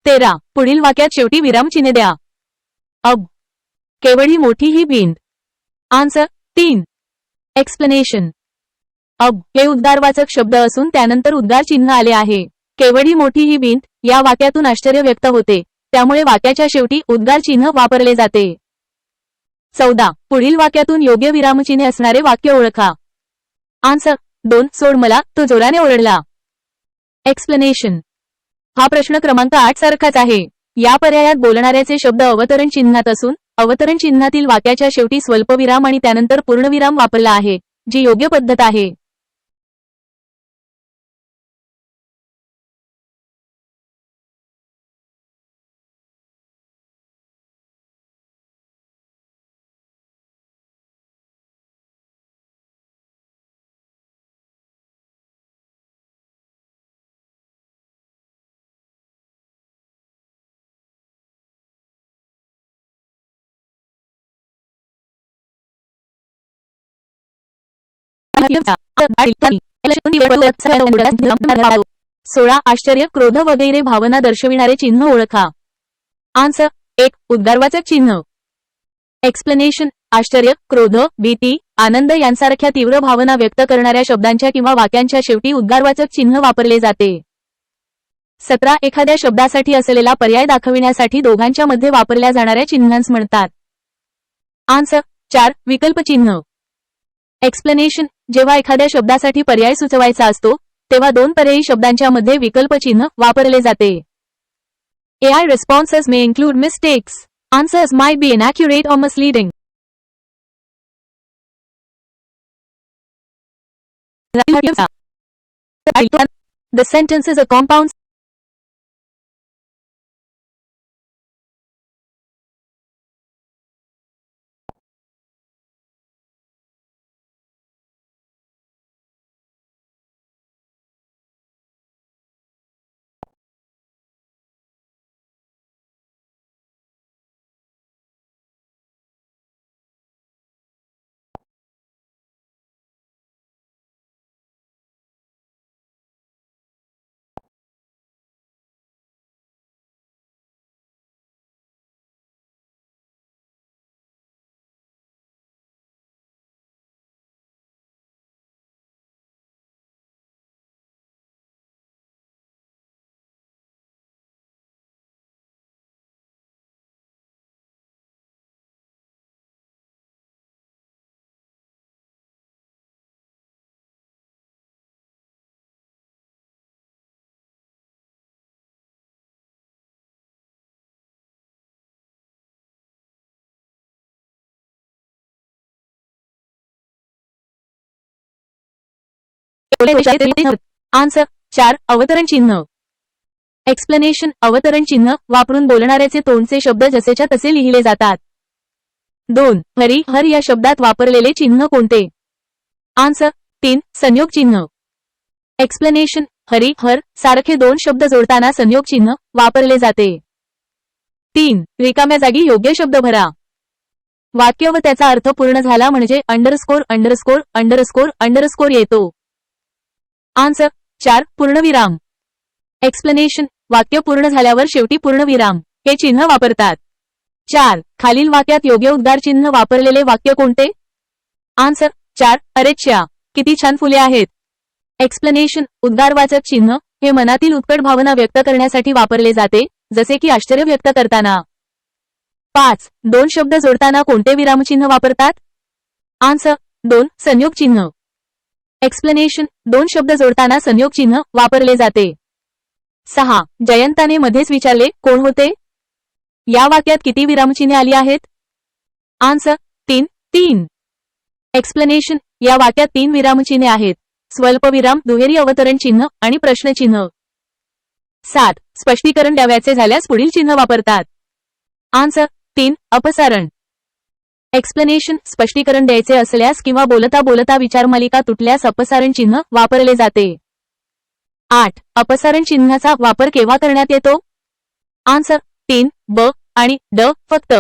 13. पुढील वाक्यात शेवटी विरामचिन्हे द्या. अब केवढी मोठी ही भिंत. आन्सर 3. एक्सप्लेनेशन. अब हे उद्गारवाचक शब्द असून त्यानंतर उद्गार चिन्ह आले आहे. केवढी मोठी ही भिंत या वाक्यातून आश्चर्य व्यक्त होते त्यामुळे वाक्याच्या शेवटी उद्गार चिन्ह वापरले जाते. 14. पुढील वाक्यातून योग्य विरामचिन्हे असणारे वाक्य ओळखा. आन्सर 2. सोड मला तो जोराने ओरडला. एक्सप्लेनेशन. हा प्रश्न क्रमांक 8 सारखाच आहे. या पर्यायात बोलणाऱ्याचे शब्द अवतरण चिन्हात असून अवतरण चिन्हातील वाक्याच्या शेवटी स्वल्पविराम आणि त्यानंतर पूर्णविराम वापरला आहे जी योग्य पद्धत आहे. 16 आश्चर्य, क्रोध वगैरे भावना दर्शविणारे चिन्ह ओळखा. आन्सर 1. उद्गारवाचक चिन्ह. एक्सप्लेनेशन. आश्चर्य, क्रोध, भीती, आनंद यांसारख्या तीव्र भावना व्यक्त करणाऱ्या शब्दांच्या किंवा वाक्यांच्या शेवटी उद्गारवाचक चिन्ह वापरले जाते. 17 एखाद्या शब्दासाठी असलेला पर्याय दाखविण्यासाठी दोघांच्या मध्ये वापरल्या जाणाऱ्या चिन्हांस म्हणतात. आन्सर 4. विकल्प चिन्ह. एक्सप्लेनेशन. जेव्हा एखाद्या शब्दासाठी पर्याय सुचवायचा असतो तेव्हा दोन पर्यायी शब्दांच्या मध्ये विकल्प चिन्ह वापरले जाते. AI responses may include mistakes. Answers might be inaccurate or misleading. The sentence is a compound answer 4. अवतरण चिन्ह. एक्सप्लेनेशन. अवतरण चिन्ह वापरून बोलणाऱ्याचे तोंडचे शब्द जसेच्या तसे लिहिले जातात. 2. हरी, हर या शब्दात वापरलेले चिन्ह कोणते? आन्सर 3. संयोग चिन्ह. एक्सप्लेनेशन. हरी, हर सारखे दोन शब्द जोडताना संयोग चिन्ह वापरले जाते. 3. रिकाम्या जागी योग्य शब्द भरा. वाक्य व त्याचा अर्थ पूर्ण झाला म्हणजे अंडरस्कोर अंडरस्कोर अंडरस्कोर अंडरस्कोर येतो. आन्सर 4. पूर्णविराम. एक्सप्लेनेशन. वाक्य पूर्ण झाल्यावर शेवटी पूर्णविराम हे चिन्ह वापरतात. 4. खालील वाक्यात योग्य उद्गार चिन्ह वापरलेले वाक्य कोणते? आन्सर 4. अरेच्छा, किती छान फुले आहेत. एक्सप्लेनेशन. उद्गारवाचक चिन्ह हे मनातील उत्कट भावना व्यक्त करण्यासाठी वापरले जाते, जसे की आश्चर्य व्यक्त करताना. 5. दोन शब्द जोडताना कोणते विरामचिन्ह वापरतात? आन्सर 2. संयोग चिन्ह. एक्सप्लेनेशन. दोन शब्द जोडताना संयोग चिन्ह वापरले जाते. 6. जयंताने मध्येच विचारले, कोण होते? या वाक्यात किती विरामचिन्हे आली आहेत? आन्सर 3. 3. एक्सप्लेनेशन. या वाक्यात 3 विरामचिन्हे आहेत. स्वल्पविराम, दुहेरी अवतरण चिन्ह आणि प्रश्नचिन्ह. 7. स्पष्टीकरण द्यावयाचे झाल्यास पुढील चिन्ह वापरतात. आन्सर 3. अपसारण. एक्सप्लेनेशन. स्पष्टीकरण द्यायचे असल्यास किंवा बोलता बोलता विचारमालिका तुटल्यास अपसारण चिन्ह वापरले जाते. 8. अपसारण चिन्हाचा वापर केव्हा करण्यात येतो? आन्सर 3. ब आणि ड फक्त.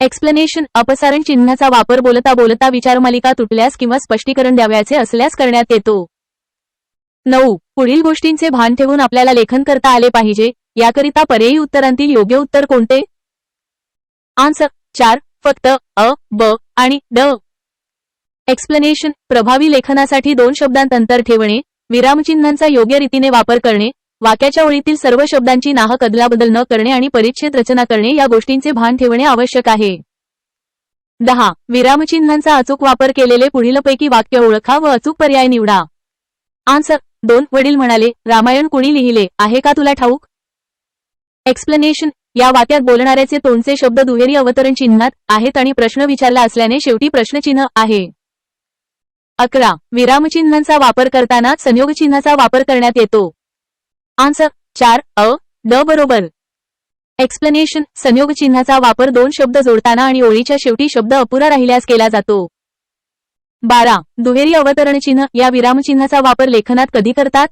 एक्सप्लेनेशन. अपसारण चिन्हाचा वापर बोलता बोलता विचारमालिका तुटल्यास किंवा स्पष्टीकरण द्यावयाचे असल्यास करण्यात येतो. 9. पुढील गोष्टींचे भान ठेवून आपल्याला लेखन करता आले पाहिजे. याकरिता पर्यायी उत्तरांतील योग्य उत्तर कोणते? आन्सर 4. फक्त अ, ब आणि ड. एक्सप्लेनेशन. प्रभावी लेखनासाठी दोन शब्दांत अंतर ठेवणे, विरामचिन्हांचा योग्य रीतीने वापर करणे, वाक्याच्या ओळीतील सर्व शब्दांची नाहक अदलाबदल न करणे आणि परिच्छेद रचना करणे या गोष्टींचे भान ठेवणे आवश्यक आहे. 10. विरामचिन्हांचा अचूक वापर केलेले पुढीलपैकी वाक्य ओळखा व अचूक पर्याय निवडा. आन्सर 2. वडील म्हणाले, रामायण कुणी लिहिले आहे का तुला ठाऊक? एक्सप्लेनेशन. या वाक्यात बोलणाऱ्याचे तोंडचे शब्द दुहेरी अवतरण चिन्हात आहेत आणि प्रश्न विचारला असल्याने शेवटी प्रश्नचिन्ह आहे. 11. विरामचिन्हांचा वापर करताना संयोगचिन्हाचा वापर करण्यात येतो. आन्सर 4. अ, ड बरोबर. एक्सप्लेनेशन. संयोगचिन्हाचा वापर दोन शब्द जोडताना आणि ओळीच्या शेवटी शब्द अपुरा राहिल्यास केला जातो. 12. दुहेरी अवतरण चिन्ह या विरामचिन्हाचा वापर लेखनात कधी करतात?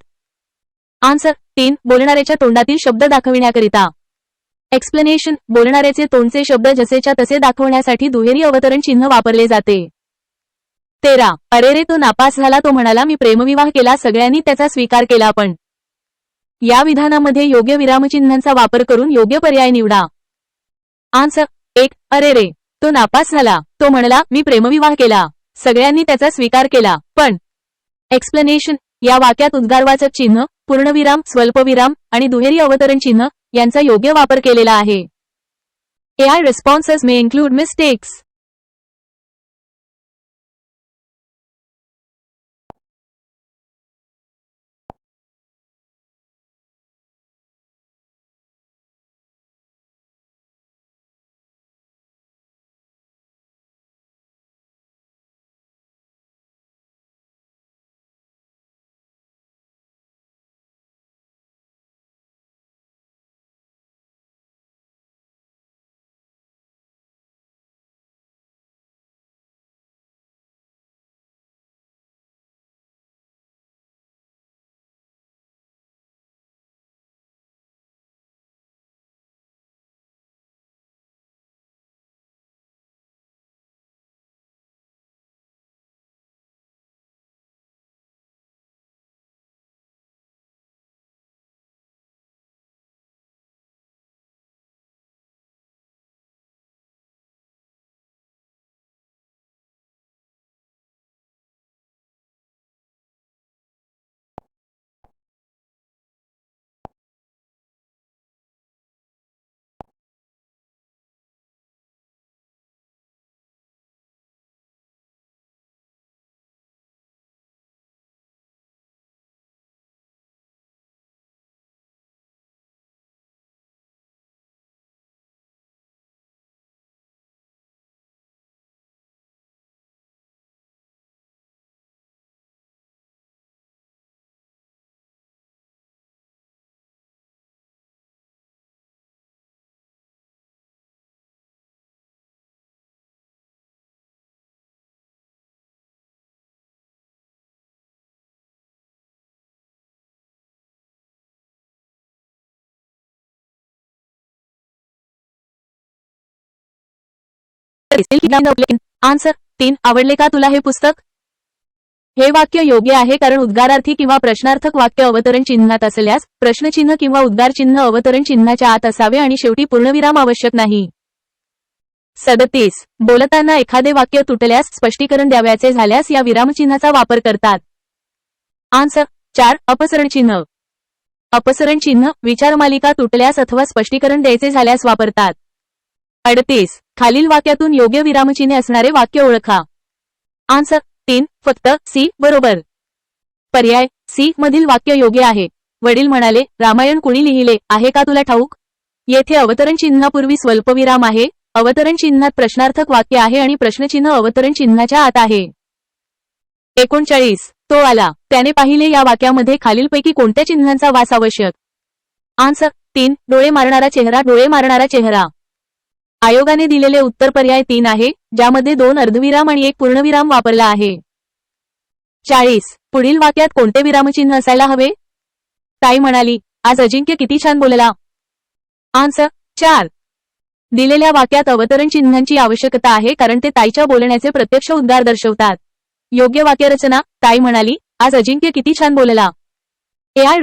आन्सर 3. बोलणाऱ्याच्या तोंडातील शब्द दाखविण्याकरिता. एक्सप्लेनेशन. बोलणाऱ्याचे तोंडचे शब्द जसेच्या तसे दाखवण्यासाठी दुहेरी अवतरण चिन्ह वापरले जाते. 13. अरे रे तो नापास झाला. तो म्हणाला मी प्रेमविवाह केला. सगळ्यांनी त्याचा स्वीकार केला पण. या विधानामध्ये योग्य विरामचिन्हांचा वापर करून योग्य पर्याय निवडा. आन्सर 1. अरे रे तो नापास झाला. तो म्हणाला मी प्रेमविवाह केला. सगळ्यांनी त्याचा स्वीकार केला पण. एक्सप्लेनेशन. या वाक्यात उद्गारवाचक चिन्ह, पूर्णविराम, स्वल्पविराम आणि दुहेरी अवतरण चिन्ह यांचा योग्य वापर केलेला आहे. AI responses may include mistakes. Answer 3. आवडले का तुला हे पुस्तक? हे वाक्य योग्य आहे कारण उद्गारार्थी किंवा प्रश्नार्थक वाक्य अवतरण चिन्हात असल्यास प्रश्नचिन्ह किंवा उद्गार चिन्ह अवतरण चिन्हाच्या आत असावे आणि शेवटी पूर्णविराम आवश्यक नाही. 37. बोलताना एखादे वाक्य तुटल्यास स्पष्टीकरण द्यावयाचे झाल्यास या विरामचिन्हाचा वापर करतात. आन्सर 4. अपसरण चिन्ह. अपसरण चिन्ह विचारमालिका तुटल्यास अथवा स्पष्टीकरण द्यायचे झाल्यास वापरतात. 38. खालील वाक्यातून योग्य विरामचिन्हे असणारे वाक्य ओळखा. आन्सर 3. फक्त सी बरोबर. पर्याय सी मधील वाक्य योग्य आहे. वडील म्हणाले रामायण कुणी लिहिले आहे का तुला ठाऊक? येथे अवतरण चिन्हापूर्वी स्वल्पविराम आहे. अवतरण चिन्हात प्रश्नार्थक वाक्य आहे आणि प्रश्नचिन्ह अवतरण चिन्हाच्या आत आहे. 39. तो आला. त्याने पाहिले या वाक्यामध्ये खालीलपैकी कोणत्या चिन्हांचा वास आवश्यक? आन्सर 3. डोळे मारणारा चेहरा. डोळे मारणारा चेहरा. आयोगाने दिलेले उत्तर पर्याय 3 आहे, ज्यामध्ये 2 अर्धविराम आणि 1 पूर्णविराम वापरला आहे. 40. पुढील वाक्यात कोणते विरामचिन्ह असायला हवे? ताई म्हणाली आज अजिंक्य किती छान बोलला. आन्सर 4. दिलेल्या वाक्यात अवतरण चिन्हांची आवश्यकता आहे कारण ते ताईच्या बोलण्याचे प्रत्यक्ष उद्गार दर्शवतात. योग्य वाक्यरचना. ताई म्हणाली आज अजिंक्य किती छान बोलला. AI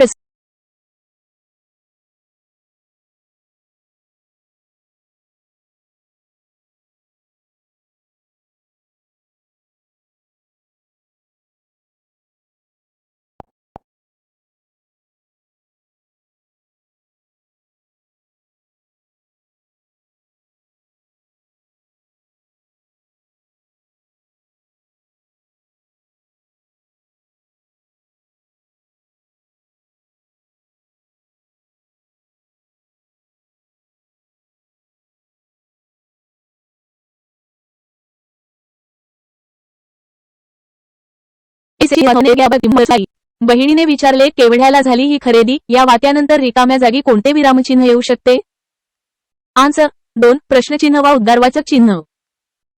बहिणीने विचारले केवढ्याला झाली ही खरेदी. या वाक्यानंतर रिकाम्या जागी कोणते विरामचिन्ह येऊ शकते? आन्सर 2. प्रश्नचिन्ह वा उद्गारवाचक चिन्ह.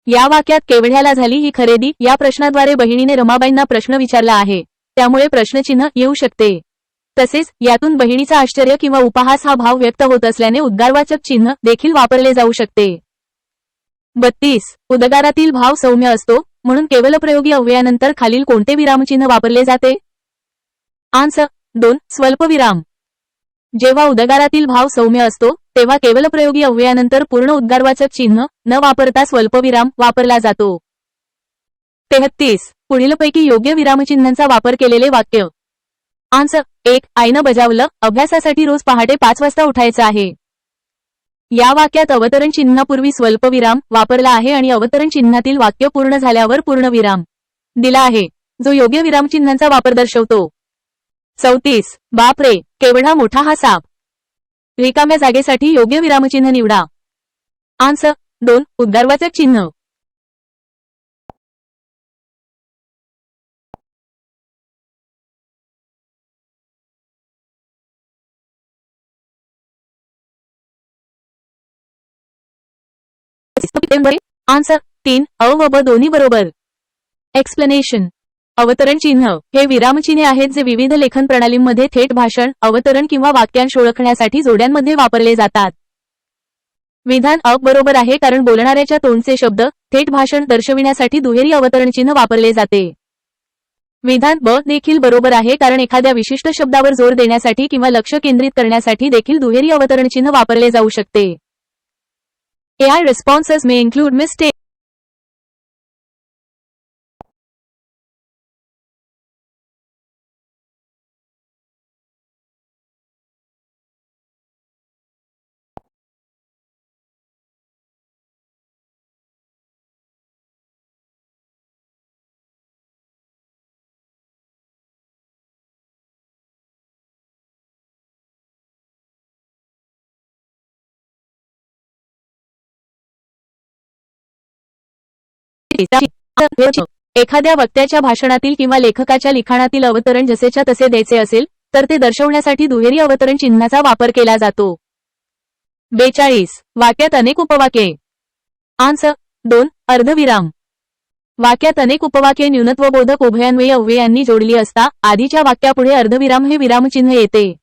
या वाक्यात केवढ्याला झाली ही खरेदी या प्रश्नाद्वारे बहिणीने रमाबाईंना प्रश्न विचारला आहे, त्यामुळे प्रश्नचिन्ह येऊ शकते. तसेच यातून बहिणीचा आश्चर्य किंवा उपहास हा भाव व्यक्त होत असल्याने उद्गारवाचक चिन्ह देखील वापरले जाऊ शकते. 32. उद्गारातील भाव सौम्य असतो म्हणून केवलप्रयोगी अव्ययानंतर खालील कोणते विरामचिन्ह वापरले जाते? आन्सर 2. स्वल्पविराम. जेव्हा उद्गारातील भाव सौम्य असतो तेव्हा केवलप्रयोगी अव्ययानंतर पूर्ण उद्गारवाचक चिन्ह न वापरता स्वल्पविराम वापरला जातो. 33. पुढीलपैकी योग्य विरामचिन्हांचा वापर केलेले वाक्य. आन्सर 1. आईनं बजावलं, अभ्यासासाठी रोज पहाटे 5 वाजता उठायचं आहे. या वाक्यात अवतरण चिन्हापूर्वी स्वल्पविराम वापरला आहे आणि अवतरण चिन्हातील वाक्य पूर्ण झाल्यावर पूर्णविराम दिला आहे, जो योग्य विरामचिन्हांचा वापर दर्शवतो. 34. बापरे, केवढा मोठा हा साप. रिकाम्या जागेसाठी योग्य विरामचिन्ह निवडा. आन्सर 2. उद्गारवाचक चिन्ह. आन्सर 3. अ व ब दोन्ही बरोबर. एक्सप्लेनेशन. अवतरण चिन्ह हे विरामचिन्हे आहेत जे विविध लेखन प्रणालींमध्ये थेट भाषण, अवतरण किंवा वाक्यांश ओळखण्यासाठी जोड्यांमध्ये वापरले जातात. विधान अ बरोबर आहे कारण बोलणाऱ्याच्या तोंडचे शब्द थेट भाषण दर्शविण्यासाठी दुहेरी अवतरण चिन्ह वापरले जाते. विधान ब देखील बरोबर आहे कारण एखाद्या विशिष्ट शब्दावर जोर देण्यासाठी किंवा लक्ष केंद्रित करण्यासाठी देखील दुहेरी अवतरण चिन्ह वापरले जाऊ शकते. AI responses may include mistakes. एखाद्या वक्त्याच्या भाषणातील किंवा लेखकाच्या लिखाणातील अवतरण जसेच्या तसे द्यायचे असेल तर ते दर्शवण्यासाठी दुहेरी अवतरण चिन्हाचा वापर केला जातो. 42. वाक्यात अनेक उपवाक्ये. आन्सर 2. अर्धविराम. वाक्यात अनेक उपवाक्ये न्यूनत्वबोधक उभयान्वयी अव्ययांनी जोडली असता आधीच्या वाक्यापुढे अर्धविराम हे विरामचिन्ह येते.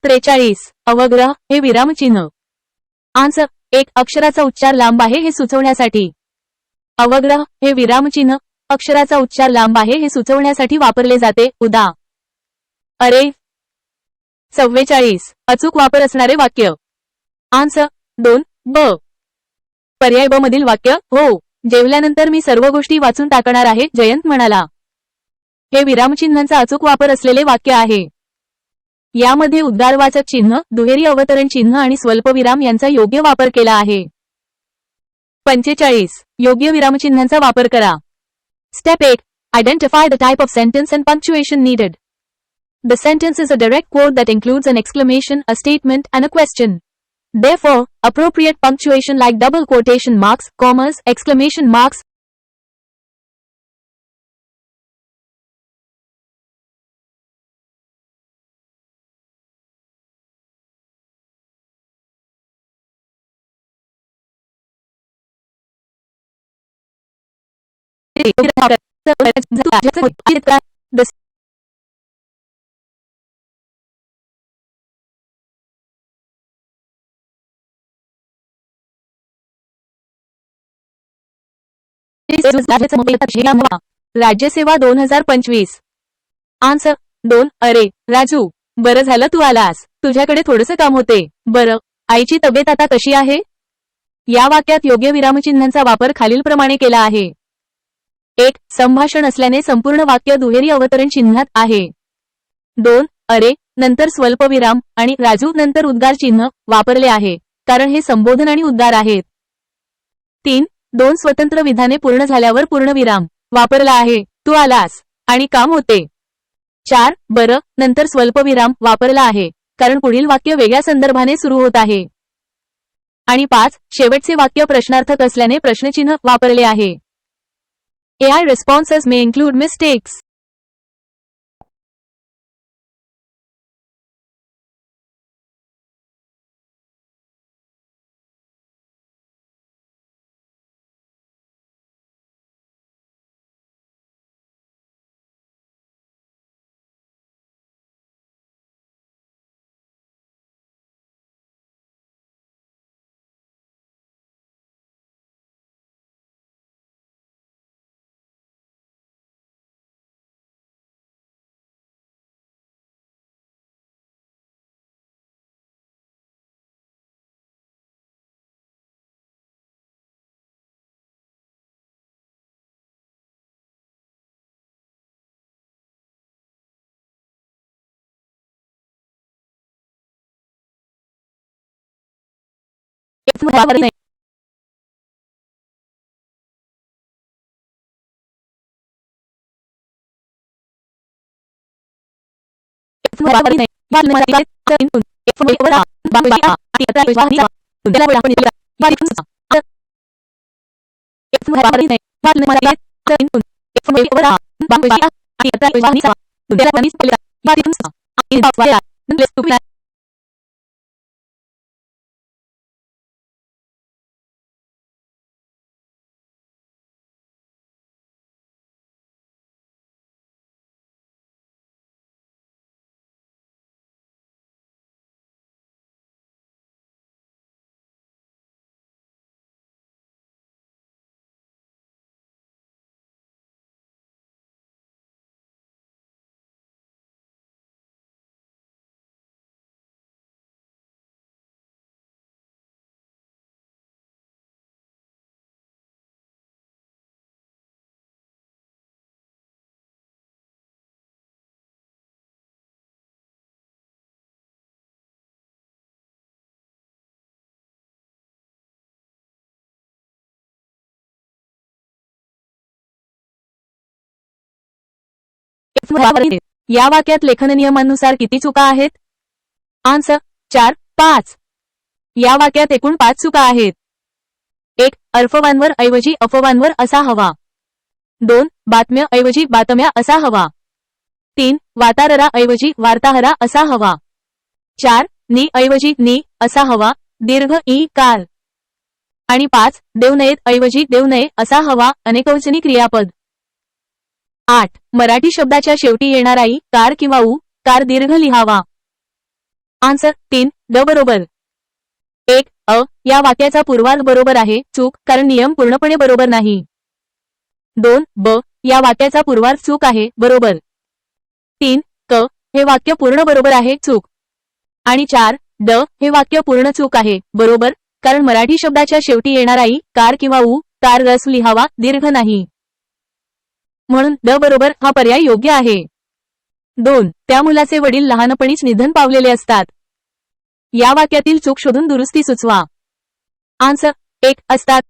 43. अवग्रह हे विरामचिन्ह. आन्सर 1. अक्षराचा उच्चार लांब आहे हे सुचवण्यासाठी. अवग्रह हे विरामचिन्ह अक्षराचा उच्चार लांब आहे हे सुचवण्यासाठी वापरले जाते. उदा. अरे. 44. अचूक वापर असणारे वाक्य. आन्सर 2. ब. पर्याय ब मधील वाक्य हो, जेवल्यानंतर मी सर्व गोष्टी वाचून टाकणार आहे, जयंत म्हणाला. हे विरामचिन्हांचा अचूक वापर असलेले वाक्य आहे. यामध्ये उद्गारवाचक चिन्ह, दुहेरी अवतरण चिन्ह आणि स्वल्पविराम यांचा योग्य वापर केला आहे. 45. योग्य विरामचिन्हांचा वापर करा. Step 1. Identify the type of sentence and punctuation needed. The sentence is a direct quote that includes an exclamation, a statement, and a question. Therefore, appropriate punctuation like double quotation marks, commas, exclamation marks, the राज्यसेवा 2025. Answer 2. अरे राजू, बरं झालं तू आलास, तुझ्याकडे थोडंसं काम होते. बरं, आईची तब्येत आता कशी आहे? या वाक्यात योग्य विरामचिन्हांचा वापर खालीलप्रमाणे केला आहे. 1. संभाषण असल्याने संपूर्ण वाक्य दुहेरी अवतरण चिन्हात आहे. 2. अरे नंतर स्वल्पविराम आणि राजू नंतर उद्गार चिन्ह वापरले आहे कारण हे संबोधन आणि उद्गार आहेत. 3. 2 स्वतंत्र विधाने पूर्ण झाल्यावर पूर्णविराम वापरला आहे, तू आलास आणि काम होते. 4. बरं नंतर स्वल्पविराम वापरला आहे कारण पुढील वाक्य वेगळ्या संदर्भाने सुरू होत आहे. आणि 5. शेवटचे वाक्य प्रश्नार्थक असल्याने प्रश्नचिन्ह वापरले आहे. AI responses may include mistakes. वापरत नाही. वापरत नाही. या वाक्यात लेखन नियमानुसार किती चुका आहेत? आन्सर 4, 5. या वाक्यात एकूण 5 चुका आहेत. 1. अर्फवांवर ऐवजी अफवांवर असा हवा. 2. बातम्या ऐवजी बातम्या असा हवा. 3. वार्ताहरा ऐवजी वार्ताहरा असा हवा. 4. नी ऐवजी नी असा हवा, दीर्घ ई कार. आणि 5. देऊ नयेत ऐवजी देऊ नये असा हवा, अनेकवचनी क्रियापद. 8. मराठी शब्दाच्या शेवटी येणारा ई, कार किंवा उ, कार दीर्घ लिहावा. आन्सर 3, द बरोबर. 1. या वाक्याचा पूर्वार्ध बरोबर आहे, चूक, कारण नियम पूर्णपणे बरोबर नाही. 2. ब या वाक्याचा पूर्वार्ध चूक आहे, बरोबर. 3. क हे वाक्य पूर्ण बरोबर आहे, चूक. आणि 4. ड हे वाक्य पूर्ण चूक आहे, बरोबर, कारण मराठी शब्दाच्या शेवटी येणारा ई, कार किंवा उ, कार रस लिहावा, दीर्घ नाही. म्हणून ड बरोबर हा पर्याय योग्य आहे. 2. त्या मुलाचे वडील लहानपणीच निधन पावलेले असतात. या वाक्यातील चूक शोधून दुरुस्ती सुचवा. आन्सर 1. असतात.